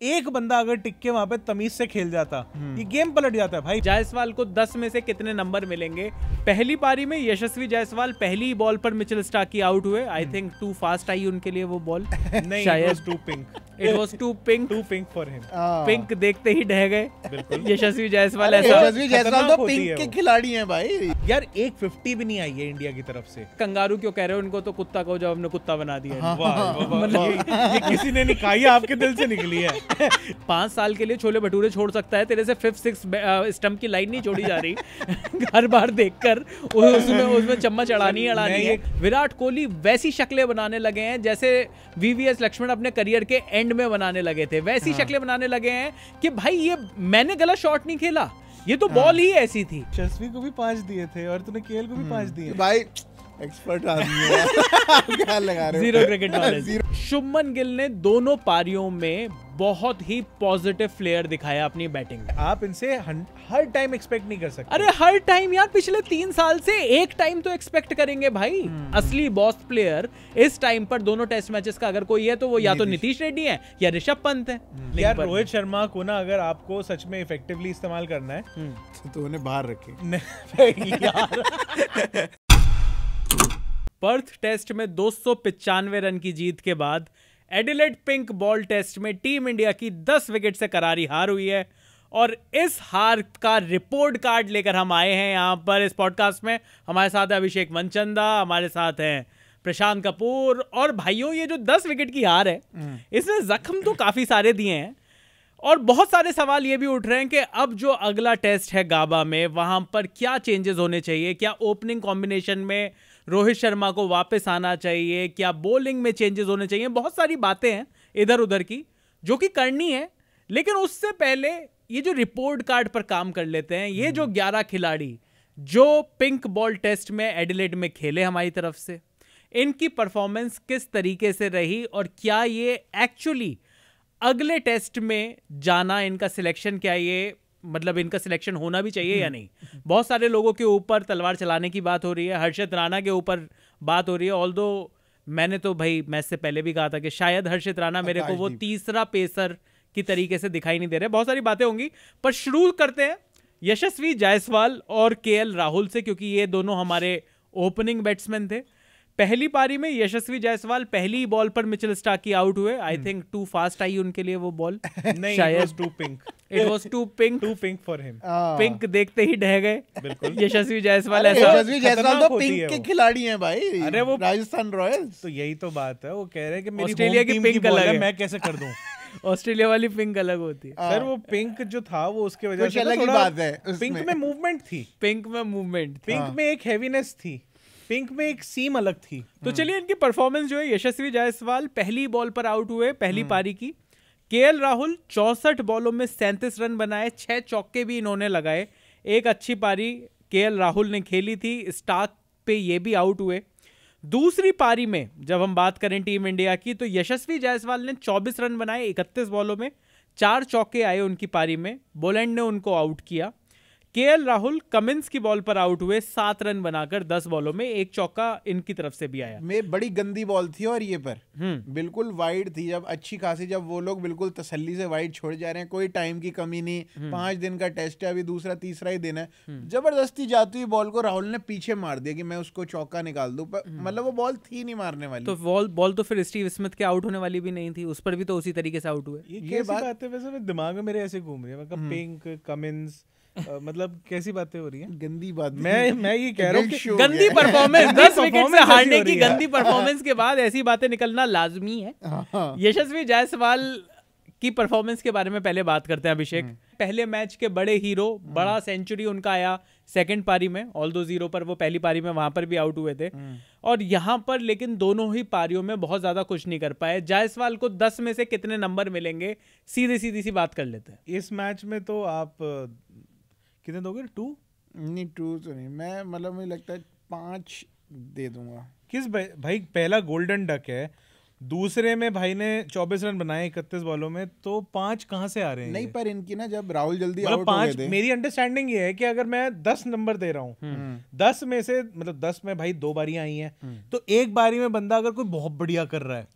एक बंदा अगर टिक के वहां पे तमीज से खेल जाता, ये गेम पलट जाता है भाई। जायसवाल को 10 में से कितने नंबर मिलेंगे? पहली पारी में यशस्वी जायसवाल पहली बॉल पर मिचेल स्टार्की आउट हुए। I think too fast I उनके लिए वो बॉल। नहीं, शायद too pink, it was too pink for him. Pink देखते ही ढह गए। बिल्कुल। यशस्वी जायसवाल ऐसा यशस्वी जायसवाल तो पिंक के खिलाड़ी हैं भाई। यार 150 भी नहीं आई है इंडिया की तरफ से। कंगारू क्यों कह रहे हो उनको? तो कुत्ता को जब हमने कुत्ता बना दिया। वाह, वाह, वाह, वाह, ये किसी ने निकाली, आपके दिल से निकली है। 5 साल के लिए छोले भटूरे छोड़ सकता है, तेरे से 5-6 स्टंप की लाइन नहीं छोड़ी जा रही। हर बार देखकर उसमें चम्मच अड़ानी है। विराट कोहली वैसी शक्लें बनाने लगे हैं जैसे वीवीएस लक्ष्मण अपने करियर के एंड में बनाने लगे थे। वैसी शक्लें बनाने लगे हैं कि भाई ये मैंने गलत शॉट नहीं खेला, ये तो बॉल ही ऐसी थी। यशस्वी को भी 5 दिए थे और तूने केएल को भी 5 दिए भाई। एक्सपर्ट आदमी है। क्या लगा रहे हो? Zero cricket knowledge. Shubman Gill ने दोनों पारियों में बहुत ही पॉजिटिव फ्लेयर दिखाया अपनी बैटिंग में। आप इनसे हर टाइम एक्सपेक्ट नहीं कर सकते। अरे हर टाइम यार, पिछले 3 साल से एक टाइम तो एक्सपेक्ट करेंगे भाई। असली बॉस प्लेयर इस टाइम पर दोनों टेस्ट मैचेस का अगर कोई है तो वो या तो नीतीश रेड्डी है या ऋषभ पंत है। यार रोहित शर्मा को ना अगर आपको सच में इफेक्टिवली इस्तेमाल करना है तो उन्हें बाहर रखे। यार पर्थ टेस्ट में 295 रन की जीत के बाद एडिलेड पिंक बॉल टेस्ट में टीम इंडिया की 10 विकेट से करारी हार हुई है। और इस हार का रिपोर्ट कार्ड लेकर हम आए हैं यहाँ पर इस पॉडकास्ट में। हमारे साथ है अभिषेक मनचंदा, हमारे साथ हैं प्रशांत कपूर। और भाइयों, ये जो 10 विकेट की हार है, इसने जख्म तो काफी सारे दिए हैं और बहुत सारे सवाल ये भी उठ रहे हैं कि अब जो अगला टेस्ट है गाबा में, वहां पर क्या चेंजेस होने चाहिए? क्या ओपनिंग कॉम्बिनेशन में रोहित शर्मा को वापस आना चाहिए? क्या बॉलिंग में चेंजेस होने चाहिए? बहुत सारी बातें हैं इधर उधर की जो कि करनी है, लेकिन उससे पहले ये जो रिपोर्ट कार्ड पर काम कर लेते हैं। ये जो 11 खिलाड़ी जो पिंक बॉल टेस्ट में एडिलेड में खेले हमारी तरफ से, इनकी परफॉर्मेंस किस तरीके से रही और क्या ये एक्चुअली अगले टेस्ट में जाना, इनका सिलेक्शन क्या ये मतलब इनका सिलेक्शन होना भी चाहिए या नहीं? बहुत सारे लोगों के ऊपर तलवार चलाने की बात हो रही है, हर्षित राणा के ऊपर बात हो रही है। ऑल्दो मैंने तो भाई मैच से पहले भी कहा था कि शायद हर्षित राणा मेरे को वो तीसरा पेसर की तरीके से दिखाई नहीं दे रहे। बहुत सारी बातें होंगी, पर शुरू करते हैं यशस्वी जायसवाल और केएल राहुल से, क्योंकि ये दोनों हमारे ओपनिंग बैट्समैन थे। पहली पारी में यशस्वी जायसवाल पहली बॉल पर मिचेल स्टार्की आउट हुए। I think too fast I उनके लिए वो बॉल। नहीं, शायद too pink, it was too pink for him. Pink देखते ही ढह गए। बिल्कुल। यशस्वी जायसवाल ऐसा। यशस्वी जायसवाल तो पिंक के खिलाड़ी हैं भाई। अरे वो राजस्थान रॉयल्स। तो यही तो बात है, वो कह रहे हैं कि मेरी ऑस्ट्रेलिया की पिंक अलग है, मैं कैसे कर दूं? ऑस्ट्रेलिया वाली पिंक अलग होती है सर। वो पिंक जो था वो उसके वजह से अलग ही बात है। पिंक में मूवमेंट थी, पिंक में मूवमेंट, पिंक में एक हैवीनेस थी, पिंक में एक सीम अलग थी। तो चलिए इनकी परफॉर्मेंस जो है, यशस्वी जायसवाल पहली बॉल पर आउट हुए पहली पारी की। केएल राहुल 64 बॉलों में 37 रन बनाए, 6 चौके भी इन्होंने लगाए। एक अच्छी पारी केएल राहुल ने खेली थी, स्टार्क पे ये भी आउट हुए। दूसरी पारी में जब हम बात करें टीम इंडिया की, तो यशस्वी जायसवाल ने 24 रन बनाए 31 बॉलों में, 4 चौके आए उनकी पारी में। बोलैंड ने उनको आउट किया। केएल राहुल कमिंस की बॉल पर आउट हुए 7 रन बनाकर 10 बॉलों में, 1 चौका इनकी तरफ से भी आया। में बड़ी गंदी बॉल थी और ये पर बिल्कुल वाइड थी, जब अच्छी खासी, जब वो लोग बिल्कुल तसल्ली से वाइड छोड़ जा रहे हैं, कोई टाइम की कमी नहीं। 5 दिन का टेस्ट है, अभी दूसरा तीसरा ही दिन है। जबरदस्ती जाती हुई बॉल को राहुल ने पीछे मार दिया कि मैं उसको चौका निकाल दूं, मतलब वो बॉल थी नहीं मारने वाली। तो बॉल तो फिर स्टीव स्मिथ के आउट होने वाली भी नहीं थी, उस पर भी तो उसी तरीके से आउट हुए। ये बात है, वैसे दिमाग में मेरे ऐसे घूम रही है, मतलब पिंक, कमिंस, मतलब कैसी बातें हो रही हैं? गंदी बात। मैं ये कह रहा हूँ कि गंदी परफॉर्मेंस, 10 विकेट से हारने की गंदी परफॉर्मेंस के बाद ऐसी बातें निकलना लाजमी है। यशस्वी जायसवाल की परफॉर्मेंस के बारे में पहले बात करते हैं अभिषेक। पहले मैच के बड़े हीरो, बड़ा सेंचुरी उनका आया सेकंड पारी में, ऑल्दो 0 पर वो पहली पारी में वहां पर भी आउट हुए थे। और यहां पर लेकिन दोनों ही पारियों में बहुत ज्यादा कुछ नहीं कर पाए। जायसवाल को 10 में से कितने नंबर मिलेंगे? सीधी सी बात कर लेते हैं। इस मैच में तो आप कितने दोगे? 2 नहीं, 2 तो नहीं, मैं मतलब मुझे लगता है 5 दे दूंगा। किस भाई? पहला गोल्डन डक है, दूसरे में भाई ने 24 रन बनाए 31 बॉलों में, तो 5 कहां से आ रहे हैं? नहीं, पर इनकी ना जब राहुल जल्दी मतलब आउट हो गए थे, मेरी अंडरस्टैंडिंग ये है कि अगर मैं 10 नंबर दे रहा हूँ, 10 में से मतलब 10 में भाई 2 बारियां आई हैं, तो एक बारी में बंदा अगर कोई बहुत बढ़िया कर रहा है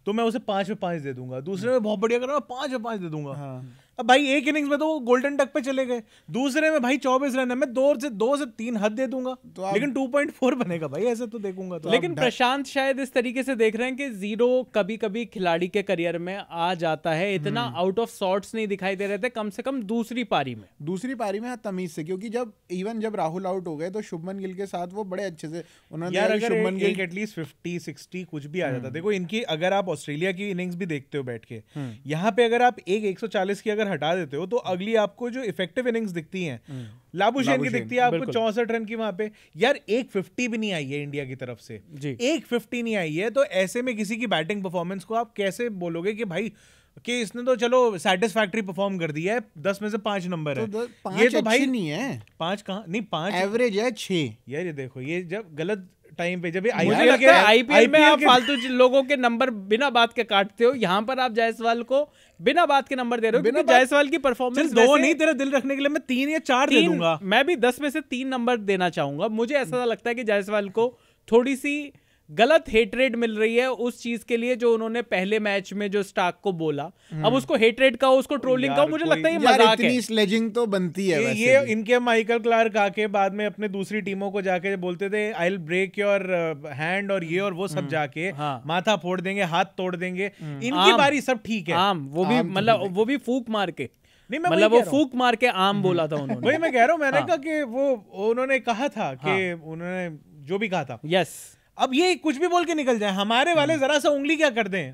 तो मैं उसे 5 में 5 दे दूंगा, दूसरे में बहुत बढ़िया कर रहा हूँ 5 में 5 दे दूंगा। हाँ। अब भाई एक इनिंग्स में तो वो गोल्डन डक पे चले गए, दूसरे में भाई 24 रन है, मैं 2 से 3 हद दे दूंगा, तो लेकिन 2.4 बनेगा भाई, ऐसे तो देखूंगा तो। लेकिन प्रशांत शायद इस तरीके से देख रहे हैं कि जीरो कभी कभी खिलाड़ी के करियर में आ जाता है, इतना आउट ऑफ सॉर्ट्स नहीं दिखाई दे रहे थे कम से कम दूसरी पारी में। हाँ, तमीज से, क्योंकि जब राहुल आउट हो गए तो शुभमन गिल के साथ वो बड़े अच्छे से उन्होंने यार अगर शुभमन गिल एटलीस्ट 50-60 कुछ भी आ जाता। देखो इनकी अगर आप ऑस्ट्रेलिया की इनिंग्स भी देखते हो बैठ के, यहाँ पे अगर आप 140 की अगर हटा देते हो तो अगली आपको जो इफेक्टिव इनिंग्स दिखती हैं लाबुशेन की दिखती है आपको 64 रन की, वहां पे यार 150 भी नहीं आई है इंडिया की तरफ से, 150 नहीं आई है। तो ऐसे में किसी की बैटिंग परफॉर्मेंस को आप कैसे बोलोगे कि भाई कि इसने तो चलो सेटिस्फैक्टरी परफॉर्म कर दिया है, 10 में से 5 नंबर है, ये तो भाई नहीं है, 5 कहां नहीं, 5 एवरेज है 6। यार ये देखो, ये जब गलत टाइम पे, जब आईपीएल में आप फालतू लोगों के नंबर बिना बात के काटते हो, यहाँ पर आप जायसवाल को बिना बात के नंबर दे रहे हो, क्योंकि जायसवाल की परफॉर्मेंस 2 नहीं, तेरा दिल रखने के लिए मैं 3 या 4 दे दूंगा। मैं भी 10 में से 3 नंबर देना चाहूंगा। मुझे ऐसा लगता है कि जायसवाल को थोड़ी सी गलत हेटरेट मिल रही है उस चीज के लिए जो उन्होंने पहले मैच में जो स्टार्क को बोला। अब उसको हेटरेट का, उसको ट्रोलिंग का, मुझे लगता है ये मजाक है। स्लेजिंग तो बनती है वैसे ये इनके माइकल क्लार्क आके बाद में अपने दूसरी टीमों को जाके बोलते थे I will break your hand और ये और वो सब जाके माथा फोड़ देंगे, हाथ तोड़ देंगे। इनकी बारी सब ठीक है, वो भी मतलब वो भी फूक मार के, मतलब वो फूक मार के आम बोला था उन्होंने। वही मैं कह रहा हूँ, मैंने कहा कि वो उन्होंने कहा था कि उन्होंने जो भी कहा था, यस। अब ये कुछ भी बोल के निकल जाए, हमारे वाले जरा सा उंगली क्या कर दें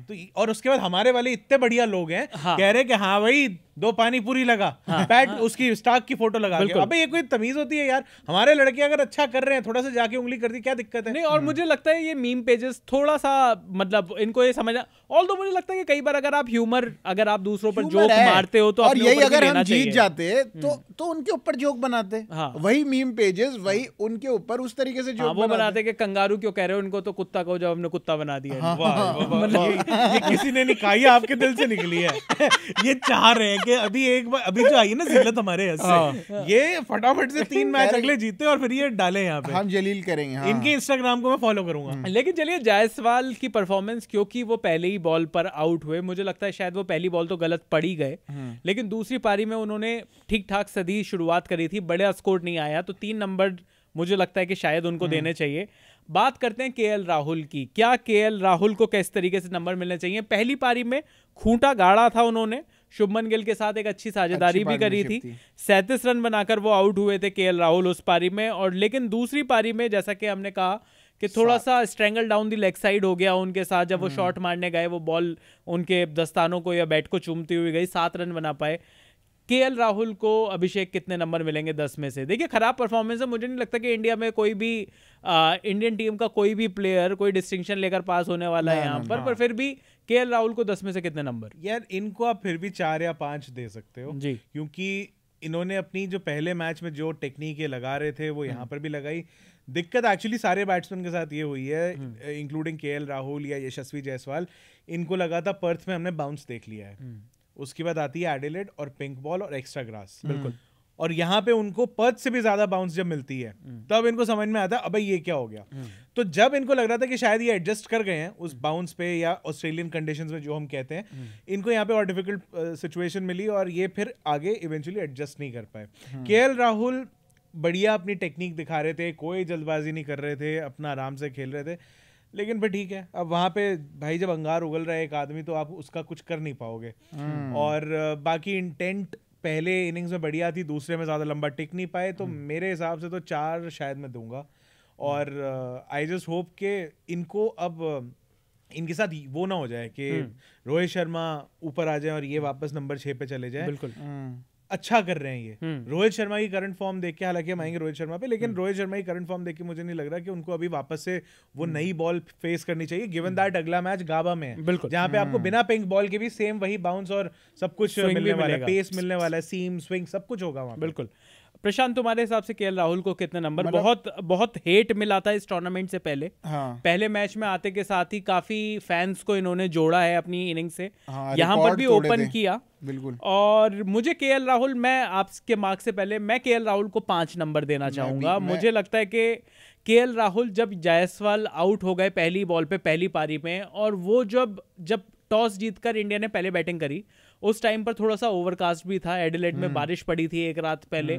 तो, और उसके बाद हमारे वाले इतने बढ़िया लोग हैं कह रहे कि हाँ भाई 2 पानी पूरी लगा, पैट उसकी स्टार्क की फोटो लगा के। अबे ये कोई तमीज होती है यार? हमारे लड़के अगर अच्छा कर रहे हैं थोड़ा सा जाके उंगली कर दी, क्या दिक्कत है? नहीं, और मुझे लगता है ये मीम पेजेस थोड़ा सा मतलब इनको ये समझना, ऑल्दो मुझे लगता है कि कई बार अगर आप ह्यूमर, अगर आप दूसरों पर जोक मारते हो तो और यही अगर हम जीत जाते तो उनके ऊपर जोक बनाते, वही मीम पेजेस वही उनके ऊपर उस तरीके से जोक बनाते कि कंगारू क्यों कह रहे हो उनको, तो कुत्ता को जब हमने कुत्ता बना दिया। ये किसी ने नहीं कहा, आपके दिल से निकली है। ये चाह रहे हैं कि अभी जो आई है ना जिल्लत हमारे से, ये फटाफट से 3 मैच अगले जीते और फिर ये डाले यहाँ पे, हम जलील करेंगे। इनके इंस्टाग्राम को मैं फॉलो करूंगा। लेकिन चलिए, जायसवाल की परफॉर्मेंस, क्योंकि वो पहले ही बॉल पर आउट हुए, मुझे लगता है शायद वो पहली बॉल तो गलत पड़ ही गए, लेकिन दूसरी पारी में उन्होंने ठीक ठाक सदी शुरुआत करी थी, बड़ा स्कोर नहीं आया, तो 3 नंबर मुझे लगता है कि शायद उनको देने चाहिए। बात करते हैं केएल राहुल की। क्या केएल राहुल को किस तरीके से नंबर मिलने चाहिए? पहली पारी में खूंटा गाड़ा था उन्होंने, शुभमन गिल के साथ एक अच्छी साझेदारी भी करी थी, 37 रन बनाकर वो आउट हुए थे केएल राहुल उस पारी में। और लेकिन दूसरी पारी में जैसा कि हमने कहा कि थोड़ा सा strangle down the leg side हो गया उनके साथ, जब वो शॉट मारने गए वो बॉल उनके दस्तानों को या बैट को चूमती हुई गई, 7 रन बना पाए। केएल राहुल को अभिषेक कितने नंबर मिलेंगे 10 में से? देखिए, खराब परफॉर्मेंस है, मुझे नहीं लगता कि इंडिया में कोई भी इंडियन टीम का कोई भी प्लेयर कोई डिस्टिंक्शन लेकर पास होने वाला है यहाँ पर फिर भी केएल राहुल को 10 में से कितने नंबर? यार इनको आप फिर भी 4 या 5 दे सकते हो जी, क्योंकि इन्होंने अपनी जो पहले मैच में जो टेक्निक ये लगा रहे थे वो यहाँ पर भी लगाई। दिक्कत एक्चुअली सारे बैट्समैन के साथ ये हुई है, इंक्लूडिंग केएल राहुल या यशस्वी जायसवाल, इनको लगा था पर्थ में हमने बाउंस देख लिया है, उसके बाद आती है एडिलेड और पिंक बॉल और एक्स्ट्रा ग्रास, बिल्कुल, और यहाँ पे उनको पर्थ से भी ज्यादा बाउंस जब मिलती है तब इनको समझ में आता है अबे ये क्या हो गया। तो जब इनको लग रहा था कि शायद ये एडजस्ट कर गए हैं उस बाउंस पे या ऑस्ट्रेलियन कंडीशंस में जो हम कहते हैं, इनको यहाँ पे और डिफिकल्ट सिचुएशन मिली और ये फिर आगे इवेंचुअली एडजस्ट नहीं कर पाए। केएल राहुल बढ़िया अपनी टेक्निक दिखा रहे थे, कोई जल्दबाजी नहीं कर रहे थे, अपना आराम से खेल रहे थे, लेकिन फिर ठीक है, अब वहाँ पे भाई जब अंगार उगल रहा है एक आदमी तो आप उसका कुछ कर नहीं पाओगे। और बाकी इंटेंट पहले इनिंग्स में बढ़िया थी, दूसरे में ज़्यादा लंबा टिक नहीं पाए, तो मेरे हिसाब से तो 4 शायद मैं दूंगा। और आई जस्ट होप के इनको अब इनके साथ वो ना हो जाए कि रोहित शर्मा ऊपर आ जाए और ये वापस नंबर 6 पे चले जाए। बिल्कुल अच्छा कर रहे हैं ये। रोहित शर्मा की करंट फॉर्म देख के, हालांकि हम आएंगे रोहित शर्मा पे, लेकिन रोहित शर्मा की करंट फॉर्म देख के मुझे नहीं लग रहा कि उनको अभी वापस से वो नई बॉल फेस करनी चाहिए, गिवन दैट अगला मैच गाबा में है, जहां पे आपको बिना पिंक बॉल के भी सेम वही बाउंस और सब कुछ मिलने वाला है, पेस मिलने वाला है, सीम स्विंग सब कुछ होगा वहां। बिल्कुल। प्रशांत, तुम्हारे हिसाब से केएल राहुल को कितने नंबर? बहुत हेट मिला था इस टूर्नामेंट से पहले। पहले मैच में आते के साथ ही काफी फैंस को इन्होंने जोड़ा है अपनी इनिंग से, यहाँ पर भी ओपन किया। बिल्कुल। और मुझे केएल राहुल, मैं आपके मार्क से पहले मैं केएल राहुल को 5 नंबर देना चाहूंगा। मुझे लगता है कि केएल राहुल जब जायसवाल आउट हो गए पहली बॉल पे पहली पारी में, और वो जब टॉस जीतकर इंडिया ने पहले बैटिंग करी, उस टाइम पर थोड़ा सा ओवरकास्ट भी था, एडिलेड में बारिश पड़ी थी एक रात पहले।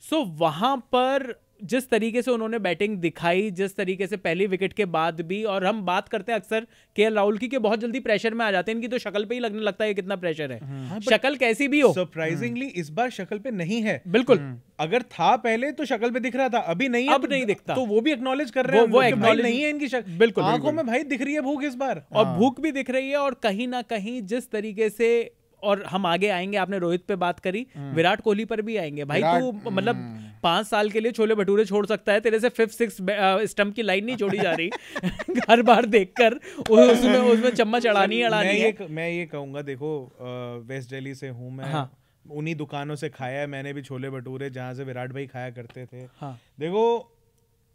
सो वहां पर जिस तरीके से उन्होंने बैटिंग दिखाई, जिस तरीके से पहली विकेट के बाद भी, और हम बात करते हैं अक्सर केएल राहुल की कि बहुत जल्दी प्रेशर में आ जाते हैं, इनकी तो शक्ल पे ही लगने लगता है कितना प्रेशर है। शक्ल कैसी भी हो, सरप्राइजिंगली इस बार शक्ल पे नहीं है। बिल्कुल। अगर था पहले तो शक्ल पे दिख रहा था, अभी नहीं है, अब नहीं दिखता। तो वो भी एक्नॉलेज कर रहे हैं, वो एक्नॉलेज नहीं है इनकी शक्ल। बिल्कुल, आंखों में भाई दिख रही है भूख इस बार, और भूख भी दिख रही है। और कहीं ना कहीं जिस तरीके से, और हम आगे आएंगे, आपने रोहित पे बात करी, विराट कोहली पर भी आएंगे। भाई तू मतलब 5 साल के लिए छोले भटूरे छोड़ सकता है, तेरे से 5-6 स्टंप की लाइन नहीं छोड़ी जा रही हर बार देखकर उसमें चम्मच अड़ानी है। मैं ये कहूंगा, देखो वेस्ट दिल्ली से हूँ मैं। हाँ। उन्हीं दुकानों से खाया है मैंने भी छोले भटूरे जहाँ से विराट भाई खाया करते थे। हाँ। देखो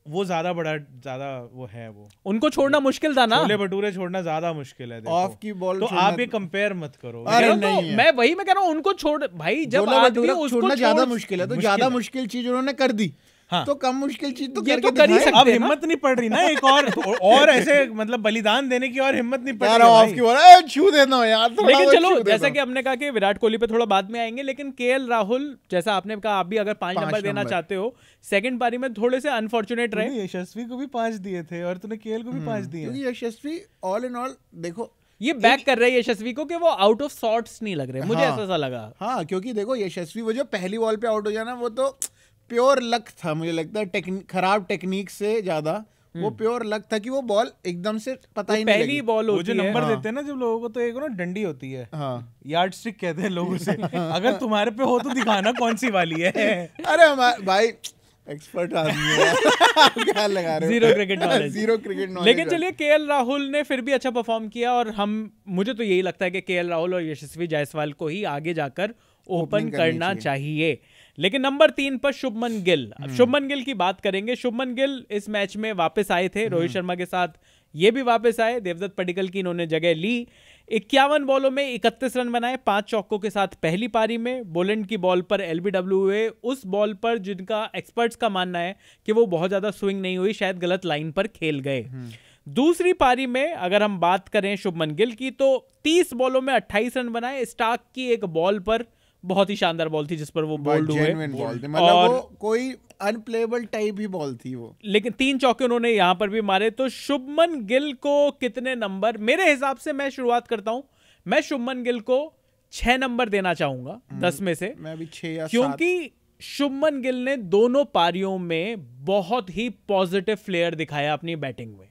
वो ज्यादा वो है, वो उनको छोड़ना मुश्किल था ना, छोले भटूरे छोड़ना ज्यादा मुश्किल है। ऑफ की बॉल तो आप ये कंपेयर मत करो। अरे नहीं तो मैं वही मैं कह रहा हूँ, उनको छोड़ भाई, जब आदमी उसको छोड़ना ज्यादा मुश्किल है, तो ज्यादा मुश्किल चीज उन्होंने कर दी। हाँ। तो कम मुश्किल चीज तो करके कर ही सकते। अब हिम्मत नहीं पड़ रही ना एक और ऐसे मतलब बलिदान देने की और हिम्मत नहीं पड़ रही ऑफ की बॉल छू देना यार। लेकिन चलो, जैसा कि हमने कहा कि विराट कोहली पे थोड़ा बाद में आएंगे, लेकिन केएल राहुल जैसा आपने कहा, आप भी अगर 5 नंबर देना चाहते हो, सेकंड पारी में थोड़े से अनफॉर्चुनेट रहे। यशस्वी को भी 5 दिए थे और तूने केएल को भी 5 दिए। क्योंकि यशस्वी ऑल इन ऑल देखो ये बैक कर रहे हैं यशस्वी को कि वो आउट ऑफ सॉर्ट्स नहीं लग रहे, मुझे ऐसा लगा। हाँ, क्योंकि देखो यशस्वी वो जो पहली बॉल पे आउट हो जाना, वो तो प्योर लक था। मुझे लगता है खराब टेक्निक से ज्यादा वो प्योर लक था कि वो बॉल एकदम से पता ही नहीं पहली बॉल होती है। जो नंबर देते हैं ना जब लोगों को, तो एक ना डंडी होती है, यार्ड स्टिक कहते हैं लोगों से। अगर तुम्हारे पे हो तो दिखाना कौन सी वाली है। अरे भाई एक्सपर्ट आदमी है क्या लगा रहे हो? Zero cricket knowledge. लेकिन चलिए, केएल राहुल ने फिर भी अच्छा परफॉर्म किया, और मुझे तो यही लगता है कि केएल राहुल और यशस्वी जायसवाल को ही आगे जाकर ओपन करना चाहिए। लेकिन नंबर 3 पर शुभमन गिल। शुभमन गिल की बात करेंगे। शुभमन गिल इस मैच में वापस आए थे, रोहित शर्मा के साथ ये भी वापस आए, देवदत्त पडिक्कल की इन्होंने जगह ली। 51 बॉलों में 31 रन बनाए, 5 चौकों के साथ पहली पारी में। बोलेंड की बॉल पर एलबीडब्ल्यू हुए, उस बॉल पर जिनका एक्सपर्ट्स का मानना है कि वो बहुत ज्यादा स्विंग नहीं हुई, शायद गलत लाइन पर खेल गए। दूसरी पारी में अगर हम बात करें शुभमन गिल की, तो 30 बॉलों में 28 रन बनाए। स्टार्क की एक बॉल पर, बहुत ही शानदार बॉल थी जिस पर वो बोल्ड हुए, मतलब वो कोई अनप्लेएबल टाइप ही बॉल थी वो, लेकिन 3 चौके उन्होंने यहां पर भी मारे। तो शुभमन गिल को कितने नंबर? मेरे हिसाब से मैं शुरुआत करता हूं, मैं शुभमन गिल को 6 नंबर देना चाहूंगा 10 में से। मैं भी 6 या 7, क्योंकि शुभमन गिल ने दोनों पारियों में बहुत ही पॉजिटिव फ्लेयर दिखाया अपनी बैटिंग में।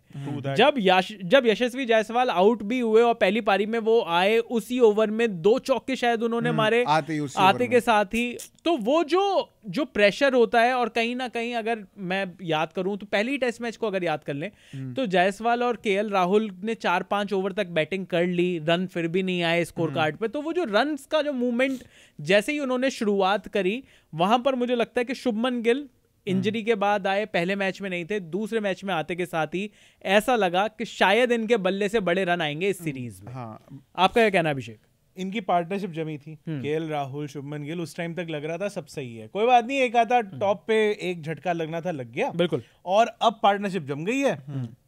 जब यशस्वी जायसवाल आउट भी हुए और पहली पारी में वो आए, उसी ओवर में 2 चौके शायद उन्होंने मारे आते के साथ ही। तो वो जो प्रेशर होता है, और कहीं ना कहीं अगर मैं याद करूं तो पहली टेस्ट मैच को अगर याद कर लें तो जायसवाल और केएल राहुल ने 4-5 ओवर तक बैटिंग कर ली, रन फिर भी नहीं आए स्कोर कार्ड पे। तो वो जो रन का जो मूवमेंट जैसे ही उन्होंने शुरुआत करी, वहां पर मुझे लगता है कि शुभमन गिल इंजरी के बाद आए, पहले मैच में नहीं थे, दूसरे मैच में आते के साथ ही ऐसा लगा कि शायद इनके बल्ले से बड़े रन आएंगे इस सीरीज में। आपका क्या कहना अभिषेक? इनकी पार्टनरशिप जमी थी, केएल राहुल शुभमन गिल, उस टाइम तक लग रहा था सब सही है, कोई बात नहीं, एक आधा टॉप पे एक झटका लगना था, लग गया बिल्कुल। और अब पार्टनरशिप जम गई है,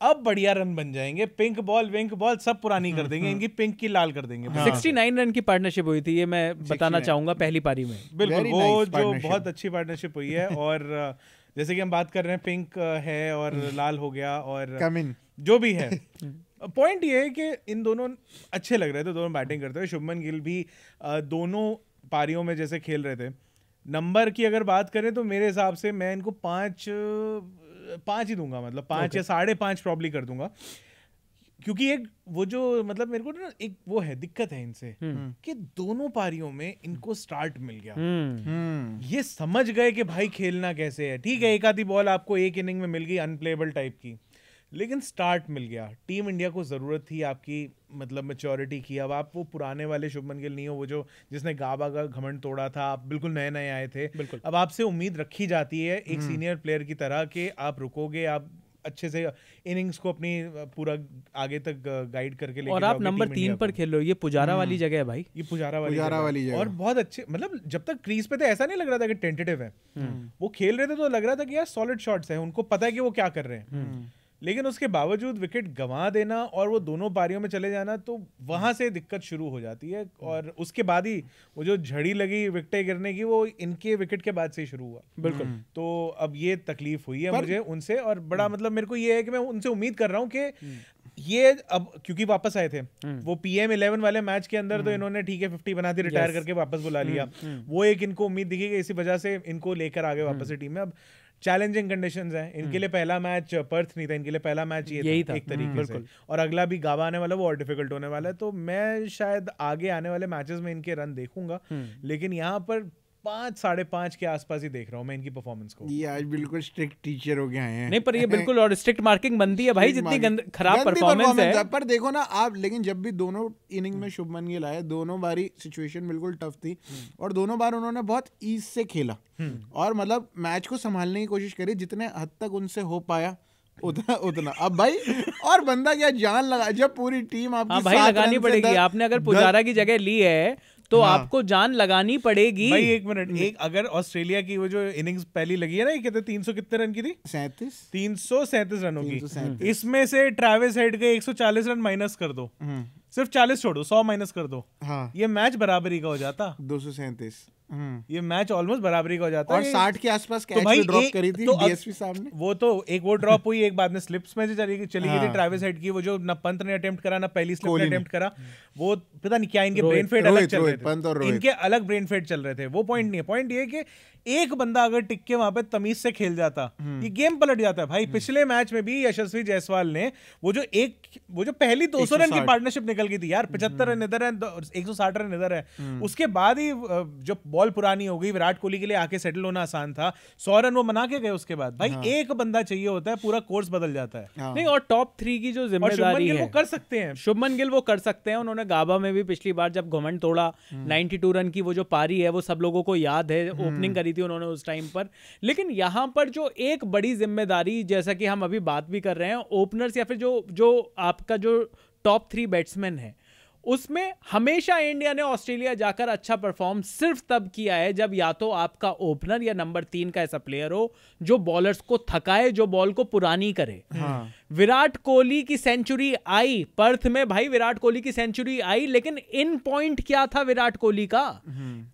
अब बढ़िया रन बन जाएंगे, पिंक बॉल विंक बॉल सब पुरानी कर देंगे, इनकी पिंक की लाल कर देंगे। 69 रन की पार्टनरशिप हुई थी, ये मैं बताना चाहूंगा पहली पारी में। बिल्कुल, वो जो बहुत अच्छी पार्टनरशिप हुई है। और जैसे कि हम बात कर रहे हैं, पिंक है और लाल हो गया और जो भी है, पॉइंट ये है कि इन दोनों अच्छे लग रहे थे, दोनों बैटिंग करते हुए। शुभमन गिल भी दोनों पारियों में जैसे खेल रहे थे। नंबर की अगर बात करें तो मेरे हिसाब से मैं इनको 5 ही दूंगा, मतलब 5 या 5.5 प्रॉब्ली कर दूंगा। क्योंकि एक वो जो मतलब मेरे को ना एक वो है, दिक्कत है इनसे कि दोनों पारियों में इनको स्टार्ट मिल गया, ये समझ गए कि भाई खेलना कैसे है। ठीक है, एक आधी बॉल आपको एक इनिंग में मिल गई अनप्लेएबल टाइप की, लेकिन स्टार्ट मिल गया। टीम इंडिया को जरूरत थी आपकी मतलब मैच्योरिटी की। अब आप वो पुराने वाले शुभमन गिल नहीं हो, वो जो जिसने गाबा का घमंड तोड़ा था, आप बिल्कुल नए नए आए थे। अब आपसे उम्मीद रखी जाती है एक सीनियर प्लेयर की तरह कि आप रुकोगे, आप अच्छे से इनिंग्स को अपनी पूरा आगे तक गाइड करके लेके और आप नंबर 3 पर खेल रहे हो। ये पुजारा वाली जगह है भाई, ये पुजारा वाली जगह। और बहुत अच्छे, मतलब जब तक क्रीज पे थे ऐसा नहीं लग रहा था कि टेंटेटिव है। वो खेल रहे थे तो लग रहा था कि यार सॉलिड शॉट्स हैं, उनको पता है कि वो क्या कर रहे हैं। लेकिन उसके बावजूद विकेट गंवा देना और वो दोनों पारियों में चले जाना, तो वहां से दिक्कत शुरू हो जाती है। और उसके बाद ही वो जो झड़ी लगी विकेटें गिरने की, वो इनके विकेट के बाद से ही शुरू हुआ। बिल्कुल। तो अब ये तकलीफ हुई है मुझे उनसे, और बड़ा मतलब मेरे को ये है कि मैं उनसे उम्मीद कर रहा हूँ कि ये अब क्योंकि वापस आए थे वो PM11 वाले मैच के अंदर, तो इन्होंने ठीक है 50 बना दी, रिटायर करके वापस बुला लिया। वो एक इनको उम्मीद दिखी कि इसी वजह से इनको लेकर आगे वापस से टीम में। अब चैलेंजिंग कंडीशंस हैं इनके लिए। पहला मैच पर्थ नहीं था, इनके लिए पहला मैच यही था एक तरीके से, और अगला भी गाबा आने वाला, वो और डिफिकल्ट होने वाला है। तो मैं शायद आगे आने वाले मैचेस में इनके रन देखूंगा, लेकिन यहाँ पर 5-5.5 के आसपास ही देख रहा हूँ मैं इनकी परफॉर्मेंस को। ये आज बिल्कुल स्ट्रिक्ट टीचर हो गए हैं। नहीं पर ये बिल्कुल, और स्ट्रिक्ट मार्किंग बनती है भाई, जितनी खराब परफॉर्मेंस है। पर देखो ना आप, लेकिन जब भी दोनों इनिंग में शुभमन गिल आए, दोनों बारी सिचुएशन बिल्कुल टफ थी, और दोनों बार उन्होंने बहुत ईज से खेला, और मतलब मैच को संभालने की कोशिश करी जितने हद तक उनसे हो पाया उतना। अब भाई और बंदा क्या जान लगा, जब पूरी टीम आपकी भाई लगानी पड़ेगी। आपने अगर पुजारा की जगह ली है तो आपको जान लगानी पड़ेगी भाई। एक मिनट, एक अगर ऑस्ट्रेलिया की वो जो इनिंग्स पहली लगी है ना, ये कहते 300 कितने रन की थी? 337 रनों की। इसमें से ट्रेविस हेड के 140 रन माइनस कर दो, सिर्फ 40 छोड़ो, 100 माइनस कर दो, ये मैच बराबरी का हो जाता। 237 ये मैच ऑलमोस्ट बराबरी का हो जाता है। और 60 के आसपास कैच भी ड्रॉप करी थी डीएसपी साहब ने। वो तो एक वो ड्रॉप हुई, एक बाद में स्लिप्स में चली गई थी ट्रेविस हेड की, वो जो ना पंत ने अटेम्प्ट करा ना पहली स्लिप ने अटेम्प्ट करा। वो पता नहीं क्या इनके ब्रेन फेड अलग चल रहे थे, इनके अलग ब्रेन फेड चल रहे थे। वो पॉइंट नहीं है, पॉइंट ये कि एक बंदा अगर टिक के वहां पे तमीज से खेल जाता, ये गेम पलट जाता है भाई। पिछले मैच में भी यशस्वी जायसवाल ने वो जो पहली 200 रन की पार्टनरशिप निकल गई थी यार, 75 रन इधर है, 160 रन इधर है, उसके बाद ही जब बॉल पुरानी हो गई, विराट कोहली के लिए आके सेटल होना आसान था, 100 रन वो मना के गए। उसके बाद भाई एक बंदा चाहिए होता है, पूरा कोर्स बदल जाता है। नहीं, और टॉप 3 की जो जिम्मेदारी है वो कर सकते हैं, शुभमन गिल वो कर सकते हैं। उन्होंने गाबा में भी पिछली बार जब घमंड तोड़ा, 92 रन की वो जो पारी है वो सब लोगों को याद है, ओपनिंग करी थी उन्होंने उस टाइम पर। लेकिन यहां पर जो एक बड़ी जिम्मेदारी, जैसा कि हम अभी बात भी कर रहे हैं, ओपनर्स या फिर जो आपका जो टॉप 3 बैट्समैन है, उसमें हमेशा इंडिया ने ऑस्ट्रेलिया जाकर अच्छा परफॉर्म सिर्फ तब किया है जब या तो आपका ओपनर या नंबर 3 का ऐसा प्लेयर हो जो बॉलर्स को थकाए, जो बॉल को पुरानी करे। विराट कोहली की सेंचुरी आई पर्थ में, भाई विराट कोहली की सेंचुरी आई, लेकिन इन पॉइंट क्या था विराट कोहली का?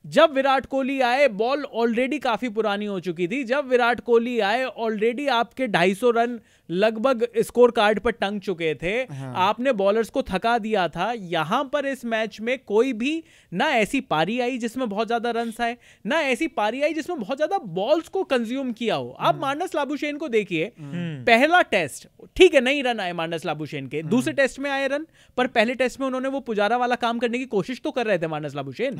जब विराट कोहली आए बॉल ऑलरेडी काफी पुरानी हो चुकी थी। जब विराट कोहली आए ऑलरेडी आपके 250 रन लगभग स्कोर कार्ड पर टंग चुके थे। आपने बॉलर्स को थका दिया था। यहां पर इस मैच में कोई भी ना ऐसी पारी आई जिसमें बहुत ज्यादा रन आए, ना ऐसी पारी आई जिसमें बहुत ज्यादा बॉल्स को कंज्यूम किया हो। आप मार्नस लाबुशेन को देखिए, पहला टेस्ट ठीक है नहीं रन आए मार्नस लाबुशेन के, दूसरे टेस्ट में आए रन, पर पहले टेस्ट में उन्होंने वो पुजारा वाला काम करने की कोशिश तो कर रहे थे मार्नस लाबुशेन।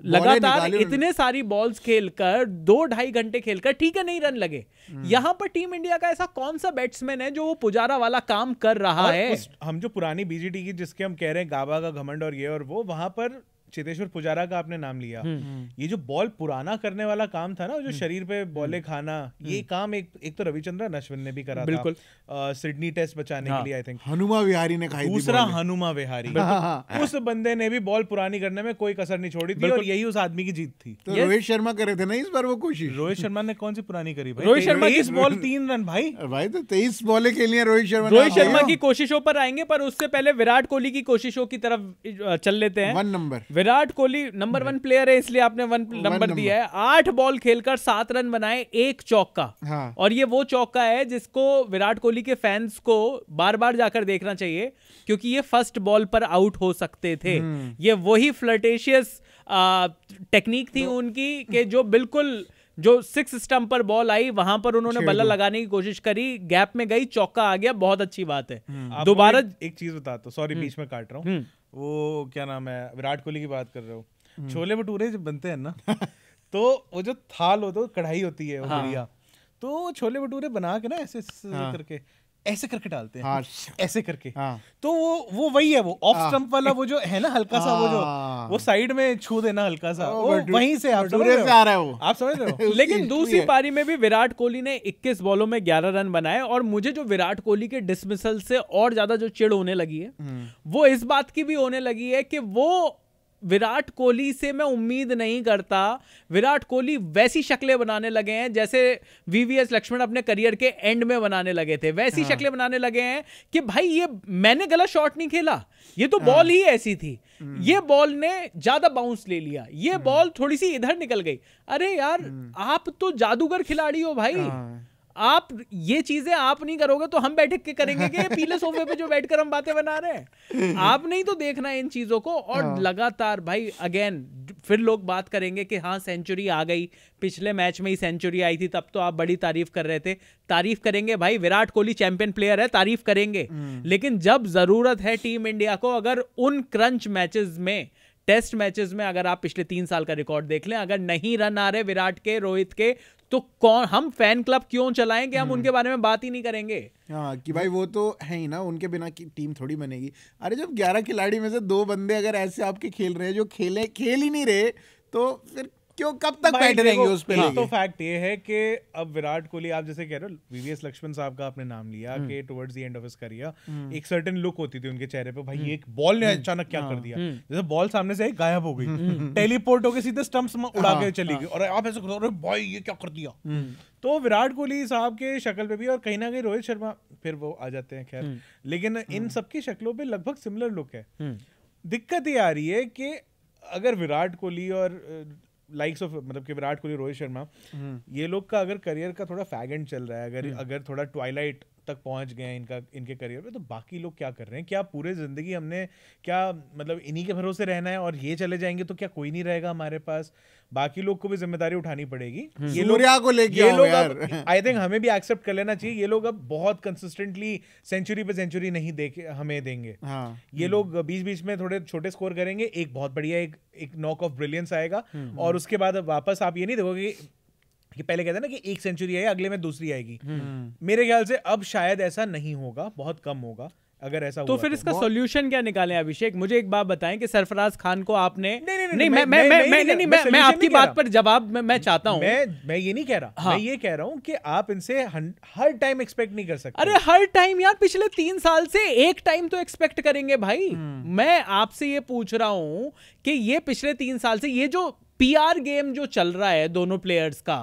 लगातार इतने सारी बॉल्स खेलकर 2-2.5 घंटे खेलकर ठीक है नहीं रन लगे। यहां पर टीम इंडिया का ऐसा कौन सा बैट्समैन है जो वो पुजारा वाला काम कर रहा है? हम जो पुरानी बीजीटी की जिसके हम कह रहे हैं गाबा का घमंड और ये और वो, वहां पर चेतेश्वर पुजारा का आपने नाम लिया। ये जो बॉल पुराना करने वाला काम था ना, जो शरीर पे बॉलें खाना, ये काम एक तो रविचंद्रन अश्विन ने भी करा बिल्कुल था सिडनी टेस्ट बचाने के लिए। आई थिंक हनुमा विहारी ने खाई, दूसरा हनुमा विहारी, उस बंदे ने भी बॉल पुरानी करने में कोई कसर नहीं छोड़ी थी, और यही उस आदमी की जीत थी। तो रोहित शर्मा करे थे ना इस बार वो कोशिश। रोहित शर्मा ने कौन सी पुरानी करी भाई? रोहित शर्मा की बॉल 3 रन भाई तो 23 बॉलें खेली है रोहित शर्मा की कोशिशों पर आएंगे, पर उससे पहले विराट कोहली की कोशिशों की तरफ चल लेते हैं। 1 number Virat Kohli number 1 player है, इसलिए आपने 1 नंबर दिया है। 8 बॉल खेलकर 7 रन बनाए, 1 चौका। और ये वो चौका है जिसको विराट कोहली के फैंस को बार बार जाकर देखना चाहिए, क्योंकि ये फर्स्ट बॉल पर आउट हो सकते थे। ये वही फ्लर्टेशियस टेक्निक थी उनकी कि जो बिल्कुल जो 6 स्टंप पर बॉल आई वहां पर उन्होंने बल्ला लगाने की कोशिश करी, गैप में गई, चौका आ गया, बहुत अच्छी बात है। दोबारा एक चीज बताता हूँ, सॉरी बीच में काट रहा हूँ, वो क्या नाम है, विराट कोहली की बात कर रहे हो, छोले भटूरे जब बनते हैं ना तो वो जो थाल होता है, कढ़ाई होती है वो बढ़िया, तो छोले भटूरे बना के ना ऐसे करके ऐसे करके डालते हैं, हाँ, ऐसे करके। हाँ, तो वो वही है, वो ऑफ स्टंप वाला वो जो है ना हल्का सा, वो साइड में छू देना हल्का सा, वो वहीं से आप समझ रहे हो, आ रहा है वो, आप समझ रहे हो। लेकिन दूसरी पारी में भी विराट कोहली ने 21 बॉलों में 11 रन बनाए, और मुझे जो विराट कोहली के डिसमिसल से और ज्यादा जो चिढ़ होने लगी है वो इस बात की भी होने लगी है कि वो विराट कोहली से मैं उम्मीद नहीं करता। विराट कोहली वैसी शक्लें बनाने लगे हैं जैसे वीवीएस लक्ष्मण अपने करियर के एंड में बनाने लगे थे, वैसी शक्लें बनाने लगे हैं कि भाई ये मैंने गलत शॉट नहीं खेला, ये तो बॉल ही ऐसी थी, ये बॉल ने ज्यादा बाउंस ले लिया, ये बॉल थोड़ी सी इधर निकल गई। अरे यार आप तो जादूगर खिलाड़ी हो भाई, आप ये चीजें आप नहीं करोगे तो हम बैठ के करेंगे कि पीले सोफे पे जो बैठकर हम बातें बना रहे हैं। आप नहीं तो देखना है इन चीजों को। और लगातार भाई अगेन फिर लोग बात करेंगे कि हाँ सेंचुरी आ गई, पिछले मैच में ही सेंचुरी आई थी, तब तो आप बड़ी तारीफ कर रहे थे। तारीफ करेंगे भाई, विराट कोहली चैंपियन प्लेयर है, तारीफ करेंगे, लेकिन जब जरूरत है टीम इंडिया को, अगर उन क्रंच मैचेस में, टेस्ट मैचेस में अगर आप पिछले 3 साल का रिकॉर्ड देख लें, अगर नहीं रन आ रहे विराट के, रोहित के, तो कौन, हम फैन क्लब क्यों चलाएंगे, हम उनके बारे में बात ही नहीं करेंगे। हाँ कि भाई वो तो है ही ना, उनके बिना की टीम थोड़ी बनेगी। अरे जब 11 खिलाड़ी में से 2 बंदे अगर ऐसे आपके खेल रहे हैं जो खेल ही नहीं रहे, तो फिर क्यों, कब तक बैठे रहेंगे उस पे। तो फैक्ट ये है कि अब विराट कोहली, आप जैसे कह रहे हो, वीवीएस लक्ष्मण साहब का आपने नाम लिया कि towards the end of his career एक सर्टेन लुक होती थी उनके चेहरे पे, भाई एक बॉल ने अचानक क्या कर दिया, जैसे बॉल सामने से गायब हो गई, टेलीपोर्ट होकर सीधे स्टंप्स में उड़ा के चली गई, और आप ऐसे करो, अरे भाई ये क्या कर दिया। तो विराट कोहली साहब के शक्ल पे भी, और कहीं ना कहीं रोहित शर्मा फिर वो आ जाते हैं, खैर, लेकिन इन सबकी शक्लों पे लगभग सिमिलर लुक है। दिक्कत ये आ रही है कि अगर विराट कोहली और लाइक्स ऑफ, मतलब कि विराट कोहली, रोहित शर्मा, ये लोग का अगर करियर का थोड़ा फैगेंट चल रहा है, अगर थोड़ा ट्वाइलाइट तक पहुंच गए हैं इनके करियर में, तो बाकी लोग क्या कर रहे हैं? क्या पूरे जिंदगी हमने क्या मतलब इन्हीं के भरोसे रहना है और ये चले जाएंगे तो क्या कोई नहीं रहेगा हमारे पास? बाकी लोग को भी जिम्मेदारी उठानी पड़ेगी। ये लोग को लेके ये लोग आई थिंक हमें भी एक्सेप्ट कर लेना चाहिए, ये लोग अब बहुत कंसिस्टेंटली सेंचुरी पे सेंचुरी नहीं हमें देंगे। ये लोग बीच बीच में थोड़े छोटे स्कोर करेंगे, एक बहुत बढ़िया एक नॉक ऑफ ब्रिलियंस आएगा, और उसके बाद वापस आप ये नहीं देखोगे कि पहले कहते हैं ना कि एक सेंचुरी आई, अगले में दूसरी आएगी। मेरे ख्याल से अब शायद ऐसा नहीं होगा, बहुत कम होगा अगर ऐसा तो हुआ फिर इसका सॉल्यूशन क्या निकालें? अभिषेक मुझे एक बात बताएं कि सरफराज खान को आपने मैं आपकी बात पर जवाब मैं चाहता हूं। मैं ये नहीं कह रहा, मैं ये कह रहा हूं कि आप इनसे हर टाइम एक्सपेक्ट नहीं कर सकते। अरे हर टाइम यार, पिछले 3 साल से एक टाइम तो एक्सपेक्ट करेंगे भाई। मैं आपसे ये पूछ रहा हूं कि ये पिछले 3 साल से ये जो पीआर गेम जो चल रहा है दोनों प्लेयर्स का,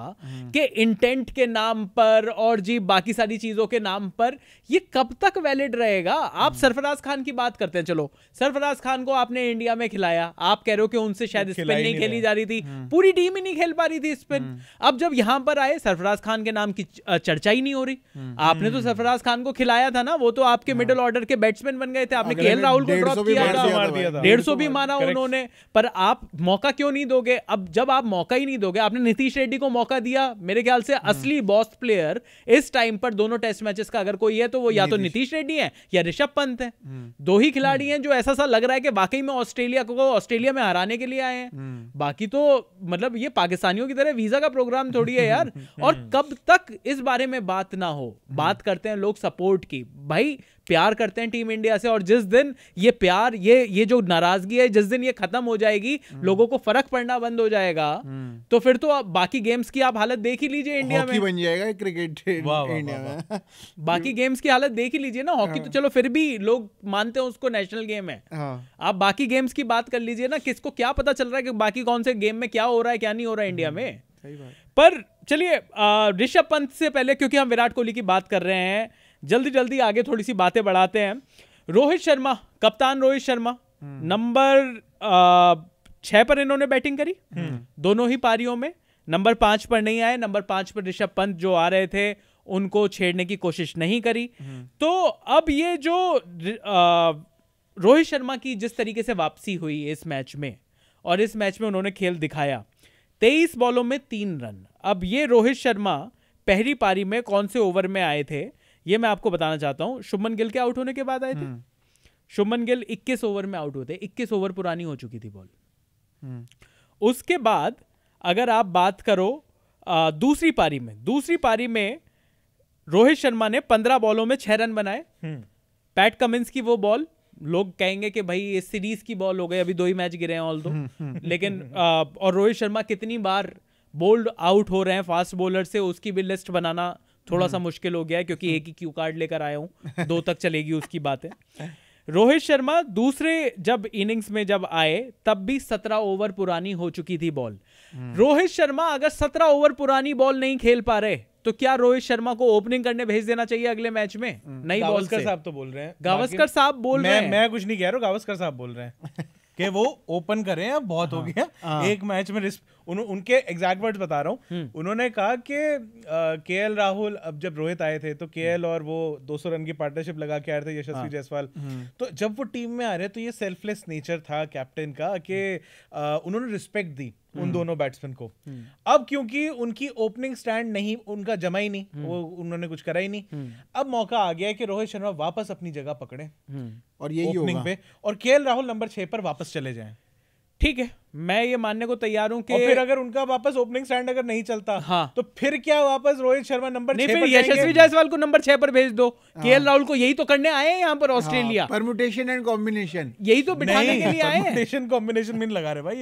के इंटेंट के नाम पर और जी बाकी सारी चीजों के नाम पर, ये कब तक वैलिड रहेगा? आप सरफराज खान की बात करते हैं, चलो सरफराज खान को आपने इंडिया में खिलाया, आप कह रहे हो कि उनसे शायद स्पिन नहीं खेली जा रही थी, पूरी टीम ही नहीं खेल पा रही थी स्पिन। अब जब यहां पर आए, सरफराज खान के नाम की चर्चा ही नहीं हो रही। आपने तो सरफराज खान को खिलाया था ना, वो तो आपके मिडिल ऑर्डर के बैट्समैन बन गए थे, आपने केएल राहुल को ड्रॉप किया था, 150 भी मारा उन्होंने, पर आप मौका क्यों नहीं दोगे? अब जब आप मौका ही नहीं दोगे, आपने नीतीश रेड्डी को मौका दिया, मेरे ख्याल से असली बॉस प्लेयर इस टाइम पर दोनों टेस्ट मैचेस का अगर कोई है तो वो या तो नीतीश रेड्डी है या ऋषभ पंत है। 2 ही खिलाड़ी हैं जो ऐसा सा लग रहा है कि वाकई में ऑस्ट्रेलिया में हराने के लिए आए हैं। बाकी तो मतलब ये पाकिस्तानियों की तरह वीजा का प्रोग्राम थोड़ी है यार। और कब तक इस बारे में बात ना हो? बात करते हैं लोग सपोर्ट की, भाई प्यार करते हैं टीम इंडिया से, और जिस दिन ये प्यार, ये जो नाराजगी है, जिस दिन ये खत्म हो जाएगी, लोगों को फर्क पड़ना बंद हो जाएगा, तो फिर तो बाकी गेम्स की आप हालत देख ही लीजिए इंडिया में। बन जाएगा क्रिकेट इंडिया में। बाकी गेम्स की हालत देख ही लीजिए ना। हॉकी तो चलो फिर भी लोग मानते हैं उसको नेशनल गेम है, आप बाकी गेम्स की बात कर लीजिए ना, किसको क्या पता चल रहा है कि बाकी कौन से गेम में क्या हो रहा है क्या नहीं हो रहा है इंडिया में। सही बात। पर चलिए ऋषभ पंत से पहले, क्योंकि हम विराट कोहली की बात कर रहे हैं, जल्दी आगे थोड़ी सी बातें बढ़ाते हैं। रोहित शर्मा, कप्तान रोहित शर्मा, नंबर 6 पर इन्होंने बैटिंग करी दोनों ही पारियों में। नंबर 5 पर नहीं आए, नंबर 5 पर ऋषभ पंत जो आ रहे थे उनको छेड़ने की कोशिश नहीं करी। तो अब ये जो रोहित शर्मा की जिस तरीके से वापसी हुई इस मैच में, और इस मैच में उन्होंने खेल दिखाया, 23 बॉलों में 3 रन। अब ये रोहित शर्मा पहली पारी में कौन से ओवर में आए थे ये मैं आपको बताना चाहता हूं। शुभमन गिल के आउट होने के बाद आए थे। शुभमन गिल 21 ओवर में आउट होते, 21 ओवर पुरानी हो चुकी थी बॉल। उसके बाद अगर आप बात करो दूसरी पारी में रोहित शर्मा ने 15 बॉलों में 6 रन बनाए। पैट कमिंस की वो बॉल, लोग कहेंगे कि भाई ये सीरीज की बॉल हो गई, अभी 2 ही मैच गिरे हैं ऑल दो, लेकिन और रोहित शर्मा कितनी बार बोल्ड आउट हो रहे हैं फास्ट बॉलर से, उसकी भी लिस्ट बनाना थोड़ा सा मुश्किल हो गया है, क्योंकि एक ही क्यू कार्ड लेकर आया हूं, 2 तक चलेगी उसकी बातें। रोहित शर्मा दूसरे जब इनिंग्स में जब आए तब भी 17 ओवर पुरानी हो चुकी थी बॉल। रोहित शर्मा अगर 17 ओवर पुरानी बॉल नहीं खेल पा रहे तो क्या रोहित शर्मा को ओपनिंग करने भेज देना चाहिए अगले मैच में? नई बॉल से। साहब तो बोल रहे हैं, गावस्कर साहब बोल रहे हैं, मैं कुछ नहीं कह रहा हूँ, गावस्कर साहब बोल रहे हैं कि वो ओपन करें, अब बहुत हो गया एक मैच में। उनके एग्जैक्ट वर्ड्स बता रहा हूँ, उन्होंने कहा कि केएल राहुल, अब जब रोहित आए थे तो केएल और वो 200 रन की पार्टनरशिप लगा के आए थे यशस्वी जायसवाल, तो जब वो टीम में आ रहे तो ये सेल्फलेस नेचर था कैप्टन का कि उन्होंने रिस्पेक्ट दी उन दोनों बैट्समैन को। अब क्योंकि उनकी ओपनिंग स्टैंड नहीं, उनका जमा ही नहीं, वो उन्होंने कुछ करा ही नहीं, अब मौका आ गया है कि रोहित शर्मा वापस अपनी जगह पकड़े और यही ओपनिंग पे, और केएल राहुल नंबर 6 पर वापस चले जाएं। ठीक है, मैं ये मानने को तैयार हूं कि, और फिर अगर उनका वापस ओपनिंग स्टैंड अगर नहीं चलता, हाँ, तो फिर क्या वापस रोहित शर्मा नंबर 6 पर यशस्वी जायसवाल को नंबर 6 पर भेज दो। केएल राहुल को यही तो करने आए हैं यहाँ पर ऑस्ट्रेलिया, परम्यूटेशन एंड कॉम्बिनेशन, यही तो बिठाने के लिए आए हैं। परम्यूटेशन कॉम्बिनेशन में लगा रहे भाई,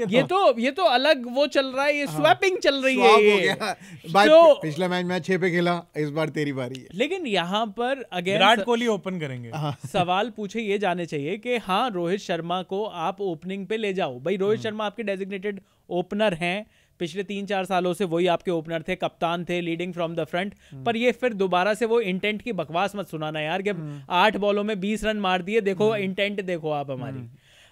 ये तो अलग वो चल रहा है, ये स्वैपिंग चल रही है। तो पिछला मैच मैं 6 पे खेला, इस बार तेरी बारी है। लेकिन यहाँ पर अगेन विराट कोहली ओपन करेंगे, सवाल पूछे ये जाने चाहिए कि हाँ, रोहित शर्मा को आप ओपनिंग पे ले जाओ भाई। रोहित शर्मा आपके डेजिग्नेटेड ओपनर हैं, पिछले 3-4 सालों से वही आपके ओपनर थे, कप्तान थे, लीडिंग फ्रॉम द फ्रंट, पर ये फिर दोबारा से वो इंटेंट की बकवास मत सुनाना यार कि 8 बॉलों में 20 रन मार दिए, देखो इंटेंट देखो आप हमारी।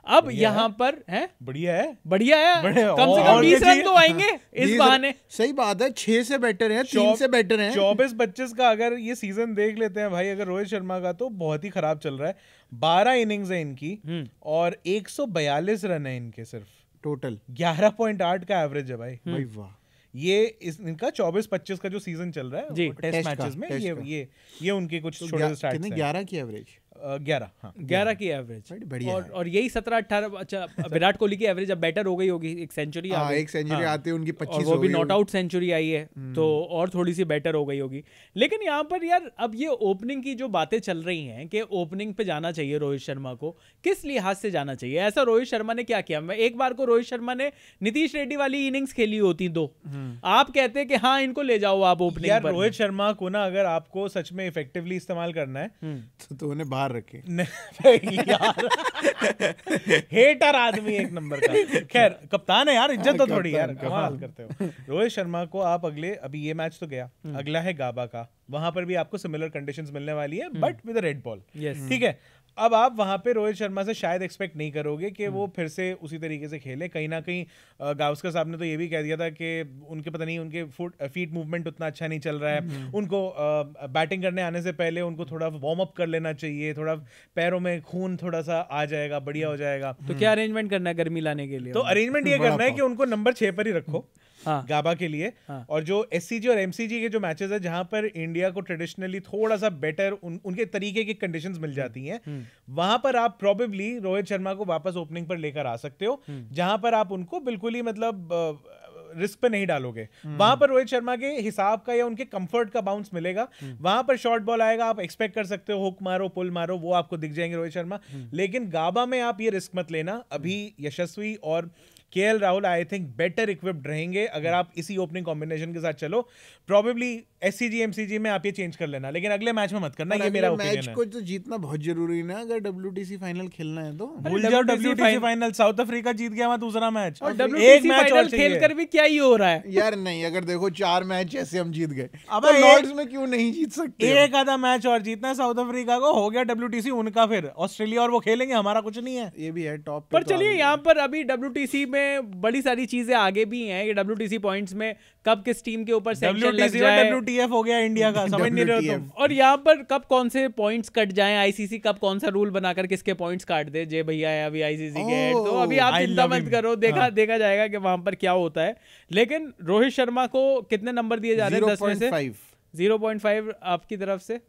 अब यहाँ पर है बढ़िया है कम से कम 20 रन तो आएंगे इस बहाने। सही बात है, 6 से बेटर है, 3 से बेटर है। 24-25 का अगर ये सीजन देख लेते हैं भाई, अगर रोहित शर्मा का, तो बहुत ही खराब चल रहा है। 12 इनिंग्स है इनकी और 142 रन है इनके, सिर्फ टोटल 11.8 का एवरेज है भाई। वाह, ये इनका 24-25 का जो सीजन चल रहा है जी, टेस्ट मैचेस में, ये उनके कुछ छोटे स्टार्ट्स हैं। 11 की एवरेज, 11 की एवरेज बढ़िया, और यही 17-18। अच्छा, विराट कोहली की एवरेज अब बेटर हो गई होगी, एक सेंचुरी आती है उनकी 25, वो भी नॉट आउट सेंचुरी आई है, तो और थोड़ी सी बेटर हो गई होगी। लेकिन यहाँ पर यार अब ये ओपनिंग की जो बातें चल रही हैं कि ओपनिंग पे जाना चाहिए रोहित शर्मा को, किस लिहाज से जाना चाहिए? ऐसा रोहित शर्मा ने क्या किया? एक बार को रोहित शर्मा ने नीतीश रेड्डी वाली इनिंग्स खेली होती 2, आप कहते हैं कि हाँ इनको ले जाओ आप ओपनिंग पर। रोहित शर्मा को ना अगर आपको सच में इफेक्टिवली इस्तेमाल करना है तो उन्हें बाहर रखे यार हेटर आदमी एक नंबर का। खैर, कप्तान है यार, इज्जत तो थोड़ी यार, कमाल करते हो। रोहित शर्मा को आप अभी ये मैच तो गया, अगला है गाबा का, वहां पर भी आपको सिमिलर कंडीशंस मिलने वाली है, but with a red ball. ठीक है, अब आप वहां पे रोहित शर्मा से शायद एक्सपेक्ट नहीं करोगे कि वो फिर से उसी तरीके से खेले। कहीं ना कहीं गावस्कर साहब ने तो ये भी कह दिया था कि उनके पता नहीं उनके फीट मूवमेंट उतना अच्छा नहीं चल रहा है, उनको बैटिंग करने आने से पहले उनको थोड़ा वार्म अप कर लेना चाहिए, थोड़ा पैरों में खून थोड़ा सा आ जाएगा, बढ़िया हो जाएगा। तो क्या अरेंजमेंट करना है गर्मी लाने के लिए? तो अरेंजमेंट ये करना है कि उनको नंबर 6 पर ही रखो गाबा के लिए। और जो एससीजी और एमसीजी के जो मैचेस है, जहां पर इंडिया को ट्रेडिशनली थोड़ा सा बेटर उनके तरीके की कंडीशंस मिल जाती हैं, वहां पर आप प्रोबेबली रोहित शर्मा को वापस ओपनिंग पर लेकर आ सकते हो, जहां पर आप उनको बिल्कुल ही मतलब रिस्क पे नहीं डालोगे। वहां पर रोहित शर्मा के हिसाब का या उनके कंफर्ट का बाउंस मिलेगा, वहां पर शॉर्ट बॉल आएगा, आप एक्सपेक्ट कर सकते हो हुक मारो, पुल मारो, वो आपको दिख जाएंगे रोहित शर्मा। लेकिन गाबा में आप ये रिस्क मत लेना। अभी यशस्वी और KL Rahul I think better equipped रहेंगे अगर आप इसी ओपनिंग कॉम्बिनेशन के साथ चलो। प्रोबेबली एससीजी एमसीजी में आप ये चेंज कर लेना, लेकिन अगले मैच में मत करना, ये मेरा ओपिनियन है। मैच को तो जीतना बहुत जरूरी ना, अगर डब्ल्यूटीसी फाइनल खेलना है तो। भूल जाओ डब्ल्यूटीसी फाइनल, साउथ अफ्रीका जीत गया वहां दूसरा मैच, और एक मैच और खेलकर भी क्या ही हो रहा है यार। नहीं, अगर देखो 4 मैच जैसे हम जीत गए, अब लॉर्ड्स में क्यों नहीं जीत सकते? एक आधा मैच और जीतना साउथ अफ्रीका को, हो गया डब्ल्यूटीसी उनका, फिर ऑस्ट्रेलिया और वो खेलेंगे, हमारा कुछ नहीं है। ये भी है टॉप पर चलिए, यहाँ पर अभी डब्ल्यूटीसी में बड़ी सारी चीजें आगे भी हैं कि डब्ल्यूटीसी पॉइंट्स में कब किस टीम के ऊपर सैंक्शन लग जाए, डब्ल्यूटीएफ हो गया इंडिया का, समझ नहीं रहे तुम। और यहाँ पर कब कौन से पॉइंट्स कट जाएं, आईसीसी कब कौन सा रूल बनाकर किसके पॉइंट्स काट दे। जे भैया है अभी आईसीसी के हेड, तो अभी आप चिंता मत करो, देखा जाएगा कि वहां पर क्या होता है। लेकिन रोहित शर्मा को कितने नंबर दिए जा रहे हैं 10 में से? 0.5 आपकी तरफ से?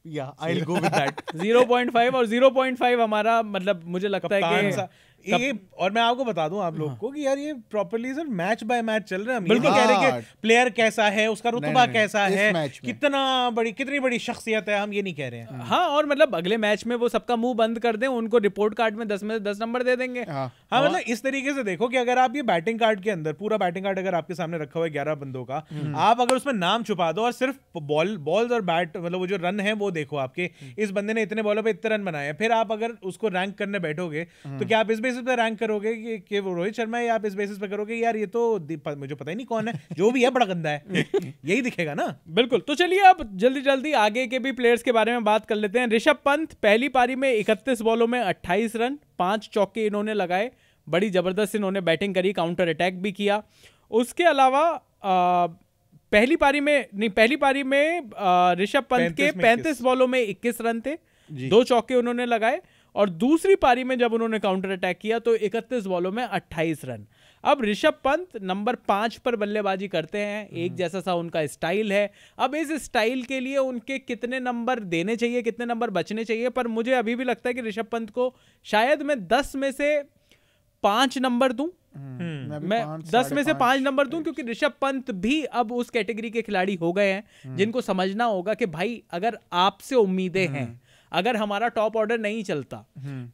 I'll go with that. 0.5 और 0.5 हमारा, मतलब मुझे लगता है कि ये और मैं आपको बता दूं आप लोग को कि यार ये properly sir match by match चल रहा है। हम ये नहीं कह रहे कि प्लेयर कैसा है, उसका रुतबा कैसा है, कितनी बड़ी शख्सियत है, हम ये नहीं कह रहे हैं। हाँ, और मतलब अगले मैच में वो सबका मुंह बंद कर दें, उनको रिपोर्ट कार्ड में 10 में से 10 नंबर दे देंगे। हाँ, मतलब इस तरीके से देखो कि अगर आप ये बैटिंग कार्ड के अंदर पूरा बैटिंग कार्ड अगर आपके सामने रखा हुआ है 11 बंदों का, आप अगर उसमें नाम छुपा दो और सिर्फ बॉल्स और बैट मतलब वो जो रन है वो देखो आपके, इस बंदे ने इतने बॉलों पे इतने रन बनाए, फिर आप अगर उसको रैंक करने बैठोगे तो क्या आप इस बेसिस पे रैंक करोगे कि वो रोहित शर्मा है, या आप इस बेसिस पे करोगे यार ये तो मुझे पता ही नहीं कौन है, जो भी है बड़ा गंदा है, यही दिखेगा ना। बिल्कुल। तो चलिए अब जल्दी आगे के भी प्लेयर्स के बारे में बात कर लेते हैं। ऋषभ पंत पहली पारी में 31 बॉलों में 28 रन, 5 चौके इन्होंने लगाए, बड़ी जबरदस्त इन्होंने बैटिंग करी, काउंटर अटैक भी किया। उसके अलावा पहली पारी में ऋषभ पंत के 35 बॉलों में 21 रन थे, 2 चौके उन्होंने लगाए, और दूसरी पारी में जब उन्होंने काउंटर अटैक किया तो 31 बॉलों में 28 रन। अब ऋषभ पंत नंबर 5 पर बल्लेबाजी करते हैं, एक जैसा सा उनका स्टाइल है। अब इस स्टाइल के लिए उनके कितने नंबर देने चाहिए, कितने नंबर बचने चाहिए, पर मुझे अभी भी लगता है कि ऋषभ पंत को शायद मैं 10 में से 5 नंबर दूं। मैं 10 में से 5 नंबर दूं, क्योंकि ऋषभ पंत भी अब उस कैटेगरी के खिलाड़ी हो गए हैं जिनको समझना होगा कि भाई अगर आपसे उम्मीदें हैं, अगर हमारा टॉप ऑर्डर नहीं चलता,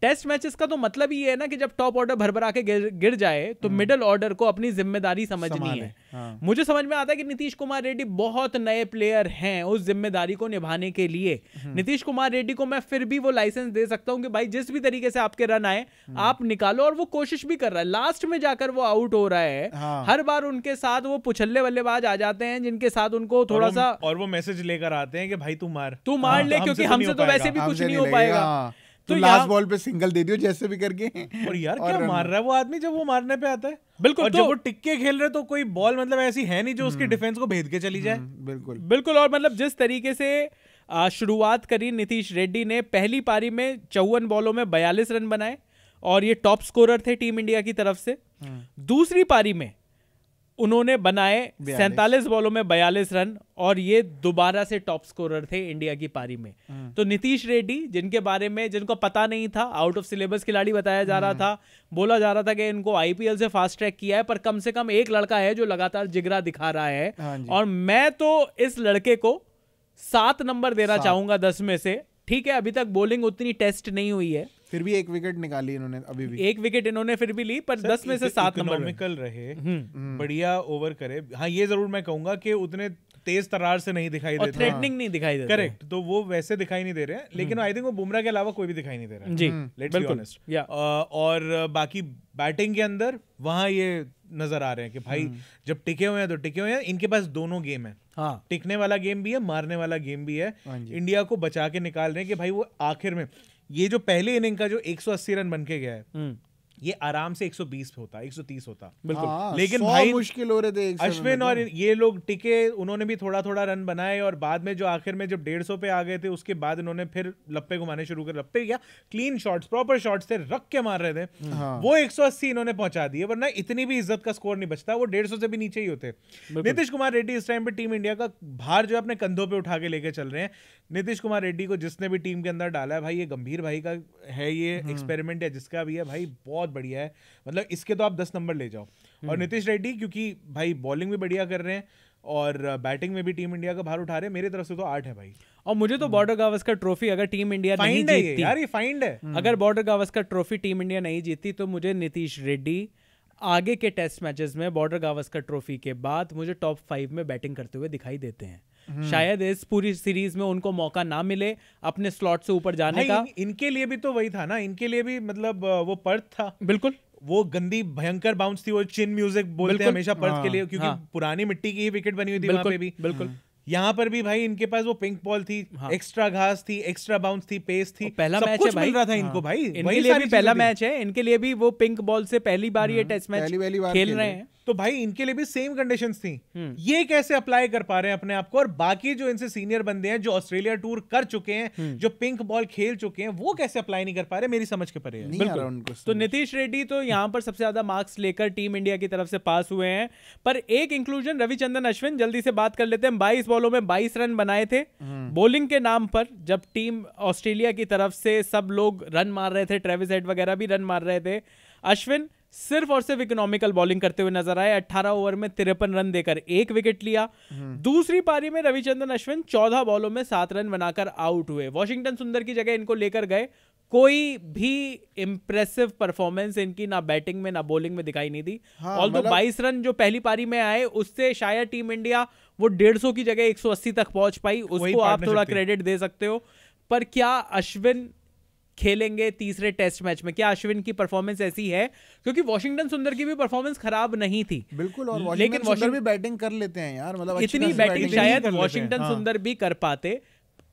टेस्ट मैचेस का तो मतलब ही है ना कि जब टॉप ऑर्डर भरभरा के गिर जाए तो मिडिल ऑर्डर को अपनी जिम्मेदारी समझनी है। हाँ। मुझे समझ में आता है कि नीतीश कुमार रेड्डी बहुत नए प्लेयर हैं उस जिम्मेदारी को निभाने के लिए। नीतीश कुमार रेड्डी को मैं फिर भी वो लाइसेंस दे सकता हूं कि भाई जिस भी तरीके से आपके रन आए आप निकालो, और वो कोशिश भी कर रहा है। लास्ट में जाकर वो आउट हो रहा है। हाँ। हर बार उनके साथ वो पुछल्ले बल्लेबाज आ जाते हैं जिनके साथ उनको थोड़ा सा और वो मैसेज लेकर आते हैं कि भाई तू मार ले, क्योंकि हमसे तो वैसे भी कुछ नहीं हो पाएगा। तो लास्ट बॉल पे सिंगल दे दियो जैसे भी करके। और यार क्या मार रहा है वो आदमी जब वो मारने पे आता है। बिल्कुल। और जब वो टिक्के खेल रहे तो कोई बॉल मतलब ऐसी है नहीं जो उसकी डिफेंस को भेद के चली जाए। बिल्कुल। और मतलब जिस तरीके से शुरुआत करी नीतीश रेड्डी ने, पहली पारी में 54 बॉलों में 42 रन बनाए और ये टॉप स्कोरर थे टीम इंडिया की तरफ से। दूसरी पारी में उन्होंने बनाए 47 बॉलों में 42 रन और ये दोबारा से टॉप स्कोरर थे इंडिया की पारी में। तो नीतीश रेड्डी, जिनके बारे में जिनको पता नहीं था, आउट ऑफ सिलेबस खिलाड़ी बताया जा रहा था, बोला जा रहा था कि इनको आईपीएल से फास्ट ट्रैक किया है, पर कम से कम एक लड़का है जो लगातार जिगरा दिखा रहा है। और मैं तो इस लड़के को 7 नंबर देना चाहूंगा 10 में से। ठीक है, अभी तक बॉलिंग उतनी टेस्ट नहीं हुई है, फिर भी 1 विकेट निकाली इन्होंने, अभी भी 1 विकेट इन्होंने फिर भी ली, पर 10 में से 7 नंबर इकोनॉमिकल रहे, बढ़िया ओवर करे। हाँ, ये जरूर मैं कहूंगा कि उतने तेज तरार से नहीं दिखाई देते, थ्रेटनिंग नहीं दिखाई देते। करेक्ट, तो वो वैसे दिखाई नहीं दे रहे हैं, लेकिन आई थिंक वो बुमराह के अलावा कोई भी दिखाई नहीं दे रहा है जी, लेट्स बी ऑनेस्ट। और बाकी बैटिंग के अंदर वहां ये नजर आ रहे हैं कि भाई जब टिके हुए हैं तो टिके हुए हैं। इनके पास दोनों गेम है। हाँ। टिकने वाला गेम भी है, मारने वाला गेम भी है। इंडिया को बचा के निकाल रहे हैं कि भाई वो आखिर में ये जो पहले इनिंग का जो 180 रन बन के गया है, ये आराम से 120 होता, 130 होता। बिल्कुल। हाँ, लेकिन भाई मुश्किल हो रहे थे अश्विन और ये लोग टिके, उन्होंने भी थोड़ा थोड़ा रन बनाए, और बाद में जो आखिर में जब 150 पे आ गए थे उसके बाद इन्होंने फिर लप्पे घुमाने शुरू कर, लप्पे क्या क्लीन शॉट्स, प्रॉपर शॉट्स थे, रख के मार रहे थे। हाँ। वो 180 इन्होंने पहुंचा दिए, वरना इतनी भी इज्जत का स्कोर नहीं बचता, वो 150 से भी नीचे ही होते। नीतीश कुमार रेड्डी इस टाइम पे टीम इंडिया का भार जो है अपने कंधों पे उठा के लेके चल रहे हैं। नीतीश कुमार रेड्डी को जिसने भी टीम के अंदर डाला है भाई, ये गंभीर भाई का है ये एक्सपेरिमेंट या जिसका भी है भाई, बहुत बढ़िया है। मतलब इसके तो आप 10 नंबर ले जाओ। और नीतीश रेड्डी क्योंकि भाई बॉलिंग भी बढ़िया कर रहे हैं और बैटिंग में भी टीम इंडिया का भार उठा रहे हैं, मेरी तरफ से तो 8 है भाई। और मुझे तो बॉर्डर गावस्कर ट्रॉफी अगर टीम इंडिया नहीं जीतती यार, ये फाइंड है। अगर border Gavaskar trophy team India नहीं जीतती तो मुझे नीतीश रेड्डी आगे के टेस्ट मैचेस में बॉर्डर गावस्कर ट्रॉफी के बाद मुझे टॉप 5 में बैटिंग करते हुए दिखाई देते हैं। शायद इस पूरी सीरीज में उनको मौका ना मिले अपने स्लॉट से ऊपर जाने का। इनके लिए भी तो वही था ना, इनके लिए भी मतलब वो पर्थ था। बिल्कुल, वो गंदी भयंकर बाउंस थी, वो चिन म्यूजिक बोलते हैं हमेशा पर्थ के लिए, क्योंकि पुरानी मिट्टी की ही विकेट बनी हुई थी वहां पे भी। बिल्कुल, यहाँ पर भी भाई इनके पास वो पिंक बॉल थी, एक्स्ट्रा घास थी, एक्स्ट्रा बाउंस थी, पेस थी, पहला सब मैच कुछ है मिल रहा था इनको भाई। इनके लिए भी पहला मैच है, इनके लिए भी वो पिंक बॉल से पहली बार ये टेस्ट मैच खेल रहे हैं। तो भाई इनके लिए भी सेम कंडीशंस थी। ये कैसे अप्लाई कर पा रहे हैं अपने आप को, और बाकी जो इनसे सीनियर बंदे हैं जो ऑस्ट्रेलिया टूर कर चुके हैं, जो पिंक बॉल खेल चुके हैं, वो कैसे अप्लाई नहीं कर पा रहे, मेरी समझ के परे है। बिल्कुल। तो नीतीश रेड्डी तो यहाँ पर सबसे ज्यादा मार्क्स लेकर टीम इंडिया की तरफ से पास हुए हैं। पर एक इंक्लूजन रविचंद्रन अश्विन, जल्दी से बात कर लेते हैं। 22 बॉलों में 22 रन बनाए थे। बॉलिंग के नाम पर जब टीम ऑस्ट्रेलिया की तरफ से सब लोग रन मार रहे थे, ट्रेविस हेड वगैरह भी रन मार रहे थे, अश्विन सिर्फ और सिर्फ इकोनॉमिकल बॉलिंग करते हुए नजर आए। 18 ओवर में 53 रन देकर 1 विकेट लिया। दूसरी पारी में रविचंद्रन अश्विन 14 बॉलों में 7 रन बनाकर आउट हुए। वॉशिंगटन सुंदर की जगह इनको लेकर गए, कोई भी इंप्रेसिव परफॉर्मेंस इनकी ना बैटिंग में ना बॉलिंग में दिखाई नहीं दी। ऑल्दो 22 रन जो पहली पारी में आए उससे शायद टीम इंडिया वो 150 की जगह 180 तक पहुंच पाई, उसको आप थोड़ा क्रेडिट दे सकते हो। पर क्या अश्विन खेलेंगे तीसरे टेस्ट मैच में? क्या अश्विन की परफॉर्मेंस ऐसी है? क्योंकि वॉशिंगटन सुंदर की भी परफॉर्मेंस खराब नहीं थी बिल्कुल, और लेकिन वॉशिंगटन भी बैटिंग कर लेते हैं यार, मतलब इतनी बैटिंग शायद वॉशिंगटन सुंदर भी कर पाते।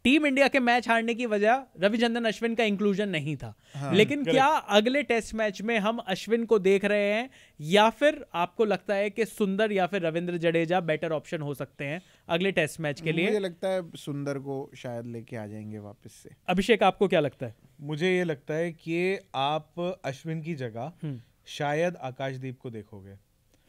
टीम इंडिया के मैच हारने की वजह रविचंद्रन अश्विन का इंक्लूजन नहीं था। लेकिन क्या अगले टेस्ट मैच में हम अश्विन को देख रहे हैं, या फिर आपको लगता है कि सुंदर या फिर रविंद्र जडेजा बेटर ऑप्शन हो सकते हैं अगले टेस्ट मैच के लिए? मुझे लगता है सुंदर को शायद लेके आ जाएंगे वापस से। अभिषेक, आपको क्या लगता है? मुझे ये लगता है कि आप अश्विन की जगह शायद आकाशदीप को देखोगे।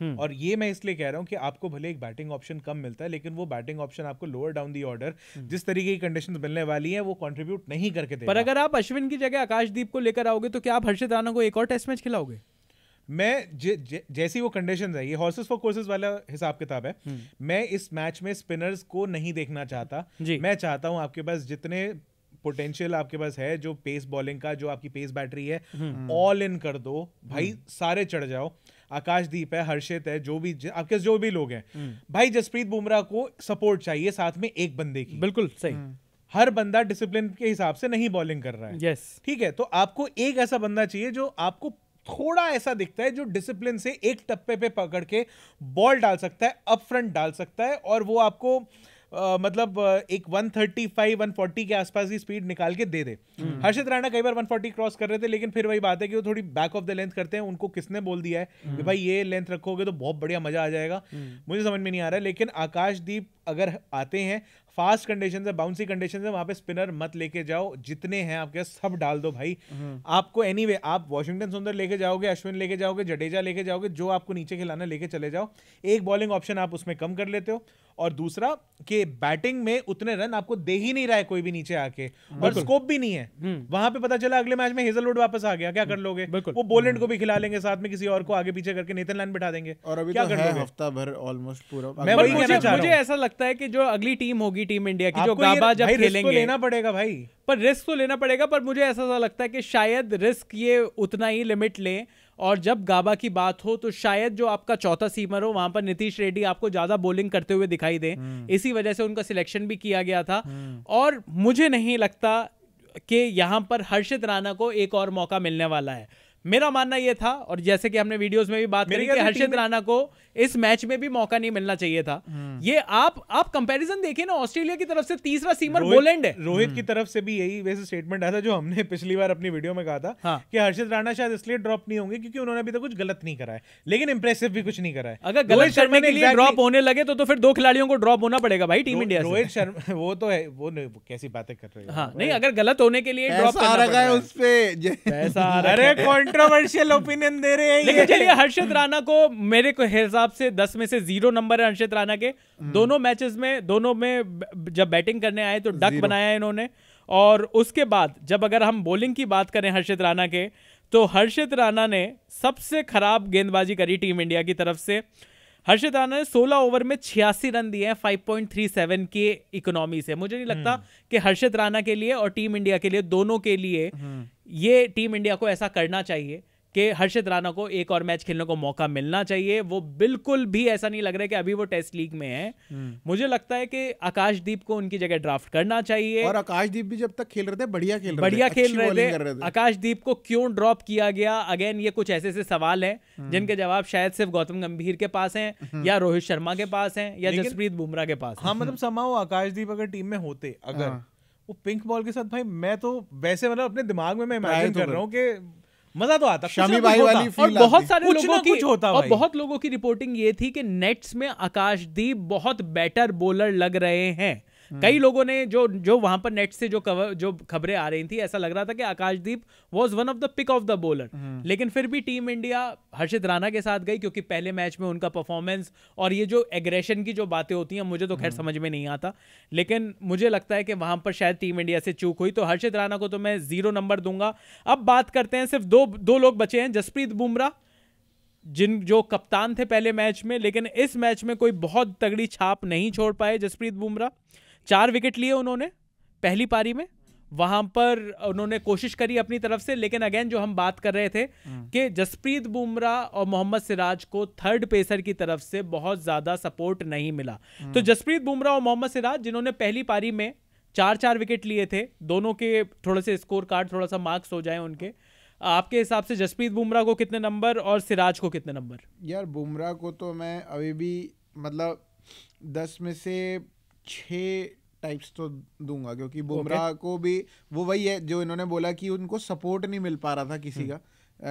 और ये मैं इसलिए कह रहा हूं कि आपको भले एक बैटिंग ऑप्शन कम मिलता है, लेकिन वो बैटिंग ऑप्शन आपको लोअर डाउन दी ऑर्डर जिस तरीके की कंडीशंस मिलने वाली हैं वो कंट्रीब्यूट नहीं करके देगा। पर अगर आप अश्विन की जगह आकाशदीप को लेकर आओगे तो क्या आप हर्षित राणा को एक और टेस्ट मैच खिलाओगे? मैं जैसी वो कंडीशंस है, ये हॉर्सेस फॉर कोर्सेस वाला हिसाब किताब है। मैं इस मैच में स्पिनर्स को नहीं देखना चाहता। मैं चाहता हूं आपके पास जितने पोटेंशियल आपके पास है, जो पेस बॉलिंग का, जो आपकी पेस बैटरी है, ऑल इन कर दो भाई, सारे चढ़ जाओ। आकाशदीप है, हर्षित है, जो भी आपके जो भी लोग हैं भाई, जसप्रीत बुमराह को सपोर्ट चाहिए साथ में एक बंदे की। बिल्कुल सही। हर बंदा डिसिप्लिन के हिसाब से नहीं बॉलिंग कर रहा है। यस, ठीक है, तो आपको एक ऐसा बंदा चाहिए जो आपको थोड़ा ऐसा दिखता है, जो डिसिप्लिन से एक टप्पे पे पकड़ के बॉल डाल सकता है, अप फ्रंट डाल सकता है, और वो आपको मतलब एक 135 140 के आसपास की स्पीड निकाल के दे दे। हर्षित राणा कई बार 140 क्रॉस कर रहे थे, लेकिन फिर वही बात है कि वो थोड़ी बैक ऑफ द लेंथ करते हैं। उनको किसने बोल दिया है कि भाई ये लेंथ रखोगे तो बहुत बढ़िया मजा आ जाएगा? मुझे समझ में नहीं आ रहा है। लेकिन आकाशदीप अगर आते हैं, फास्ट कंडीशन है, बाउंसी कंडीशन है, वहां पे स्पिनर मत लेके जाओ, जितने हैं आपके सब डाल दो भाई। आपको एनीवे आप वॉशिंगटन सुंदर लेके जाओगे, अश्विन लेके जाओगे, जडेजा लेके जाओगे, जो आपको नीचे खिलाना लेके चले जाओ। एक बॉलिंग ऑप्शन आप उसमें कम कर लेते हो, और दूसरा कि बैटिंग में उतने रन आपको दे ही नहीं रहा है कोई भी नीचे आके, और स्कोप भी नहीं है। वहां पे पता चला अगले मैच में हेजलवुड वापस आ गया, क्या कर लोगे? वो बोलेंड को भी खिला लेंगे, साथ में किसी और को आगे पीछे करके नेथन लाइन बिठा देंगे, और अभी क्या तो कर है लोगे? हफ्ता भर ऑलमोस्ट पूरा। मैं वही कहना चाह रहा हूं। मुझे ऐसा लगता है कि जो अगली टीम होगी टीम इंडिया की, जो गाबा जब रिस्क खेलेंगे, तो लेना पड़ेगा भाई। पर रिस्क तो लेना पड़ेगा, पर मुझे ऐसा लगता है कि शायद रिस्क ये उतना ही लिमिट लें, और जब गाबा की बात हो तो शायद जो आपका चौथा सीमर हो वहां पर नीतीश रेड्डी आपको ज्यादा बॉलिंग करते हुए दिखाई दे। इसी वजह से उनका सिलेक्शन भी किया गया था, और मुझे नहीं लगता कि यहां पर हर्षित राणा को एक और मौका मिलने वाला है। मेरा मानना यह था, और जैसे कि हमने वीडियोस में भी बात करी कि हर्षित राणा को इस मैच में भी मौका नहीं मिलना चाहिए था। ये आप कंपैरिजन देखिए ना, ऑस्ट्रेलिया की तरफ से तीसरा सीमर बोलेंड है, रोहित की तरफ से भी यही वैसे स्टेटमेंट आया था जो हमने पिछली बार अपनी वीडियो में कहा था कि हर्षित राणा शायद इसलिए ड्रॉप नहीं होंगे क्योंकि उन्होंने अभी तक कुछ गलत नहीं करा है, लेकिन इंप्रेसिव भी कुछ नहीं करा है। अगर गलत करने के लिए ड्रॉप होने लगे तो फिर 2 खिलाड़ियों को ड्रॉप होना पड़ेगा भाई टीम इंडिया से। रोहित शर्मा वो तो है, वो कैसी बातें कर रहे हैं। हाँ, नहीं, अगर गलत होने के लिए ड्रॉप करना पड़ेगा उस पे पैसा। अरे कंट्रोवर्शियल ओपिनियन दे रहे हैं। लेकिन चलिए, हर्षित राणा को मेरे को हिसाब से 10 में से 0 नंबर है हर्षित राणा के। दोनों मैचेस में, दोनों में जब बैटिंग करने आए तो डक बनाया इन्होंने। और उसके बाद जब अगर हम बॉलिंग की बात करें हर्षित राणा के, तो हर्षित राणा ने सबसे खराब गेंदबाजी करी टीम इंडिया की तरफ से। हर्षित राणा ने 16 ओवर में 86 रन दिए हैं 5.37 की इकोनॉमी से। मुझे नहीं लगता कि हर्षित राणा के लिए और टीम इंडिया के लिए, दोनों के लिए ये टीम इंडिया को ऐसा करना चाहिए कि हर्षित राणा को एक और मैच खेलने को मौका मिलना चाहिए। वो बिल्कुल भी ऐसा नहीं लग रहा है कि अभी वो टेस्ट लीग में है। मुझे लगता है कि आकाशदीप को उनकी जगह ड्राफ्ट करना चाहिए, और आकाशदीप भी जब तक खेल रहे थे बढ़िया खेल रहे थे। आकाशदीप को क्यों ड्रॉप किया गया? अगेन ये कुछ ऐसे ऐसे सवाल हैं जिनके जवाब शायद सिर्फ गौतम गंभीर के पास हैं, या रोहित शर्मा के पास हैं, या जसप्रीत बुमराह के पास। हाँ, मतलब समाओ आकाशदीप अगर टीम में होते, अगर वो पिंक बॉल के साथ, भाई मैं तो वैसे मतलब अपने दिमाग में मैं इमेजिन कर रहा हूँ कि मजा तो आता, शामी भाई वाली फील। और बहुत सारे लोगों की होता, और बहुत लोगों की रिपोर्टिंग ये थी कि नेट्स में आकाशदीप बहुत बेटर बॉलर लग रहे हैं। कई लोगों ने जो वहां पर नेट से जो खबरें आ रही थी, ऐसा लग रहा था कि Akashdeep was one of the pick of the bowler, लेकिन फिर भी टीम इंडिया हर्षित राणा के साथ गई, क्योंकि पहले मैच में उनका परफॉर्मेंस और ये जो एग्रेशन की जो बातें होती हैं मुझे तो खैर समझ में नहीं आता, लेकिन मुझे लगता है कि वहां पर शायद टीम इंडिया से चूक हुई। तो हर्षित राणा को तो मैं 0 नंबर दूंगा। अब बात करते हैं, सिर्फ दो लोग बचे हैं, जसप्रीत बुमराह जो कप्तान थे पहले मैच में, लेकिन इस मैच में कोई बहुत तगड़ी छाप नहीं छोड़ पाए जसप्रीत बुमराह। 4 विकेट लिए उन्होंने पहली पारी में, वहां पर उन्होंने कोशिश करी अपनी तरफ से, लेकिन अगेन जो हम बात कर रहे थे कि जसप्रीत बुमराह और मोहम्मद सिराज को थर्ड पेसर की तरफ से बहुत ज्यादा सपोर्ट नहीं मिला। तो जसप्रीत बुमराह और मोहम्मद सिराज जिन्होंने पहली पारी में 4 विकेट लिए थे, दोनों के थोड़े से स्कोर कार्ड, थोड़ा सा मार्क्स हो जाए उनके, आपके हिसाब से जसप्रीत बुमराह को कितने नंबर और सिराज को कितने नंबर? यार बुमराह को तो मैं अभी भी मतलब 10 में से 6 टाइप्स तो दूंगा, क्योंकि बुमराह को भी वो वही है जो इन्होंने बोला कि उनको सपोर्ट नहीं मिल पा रहा था किसी का,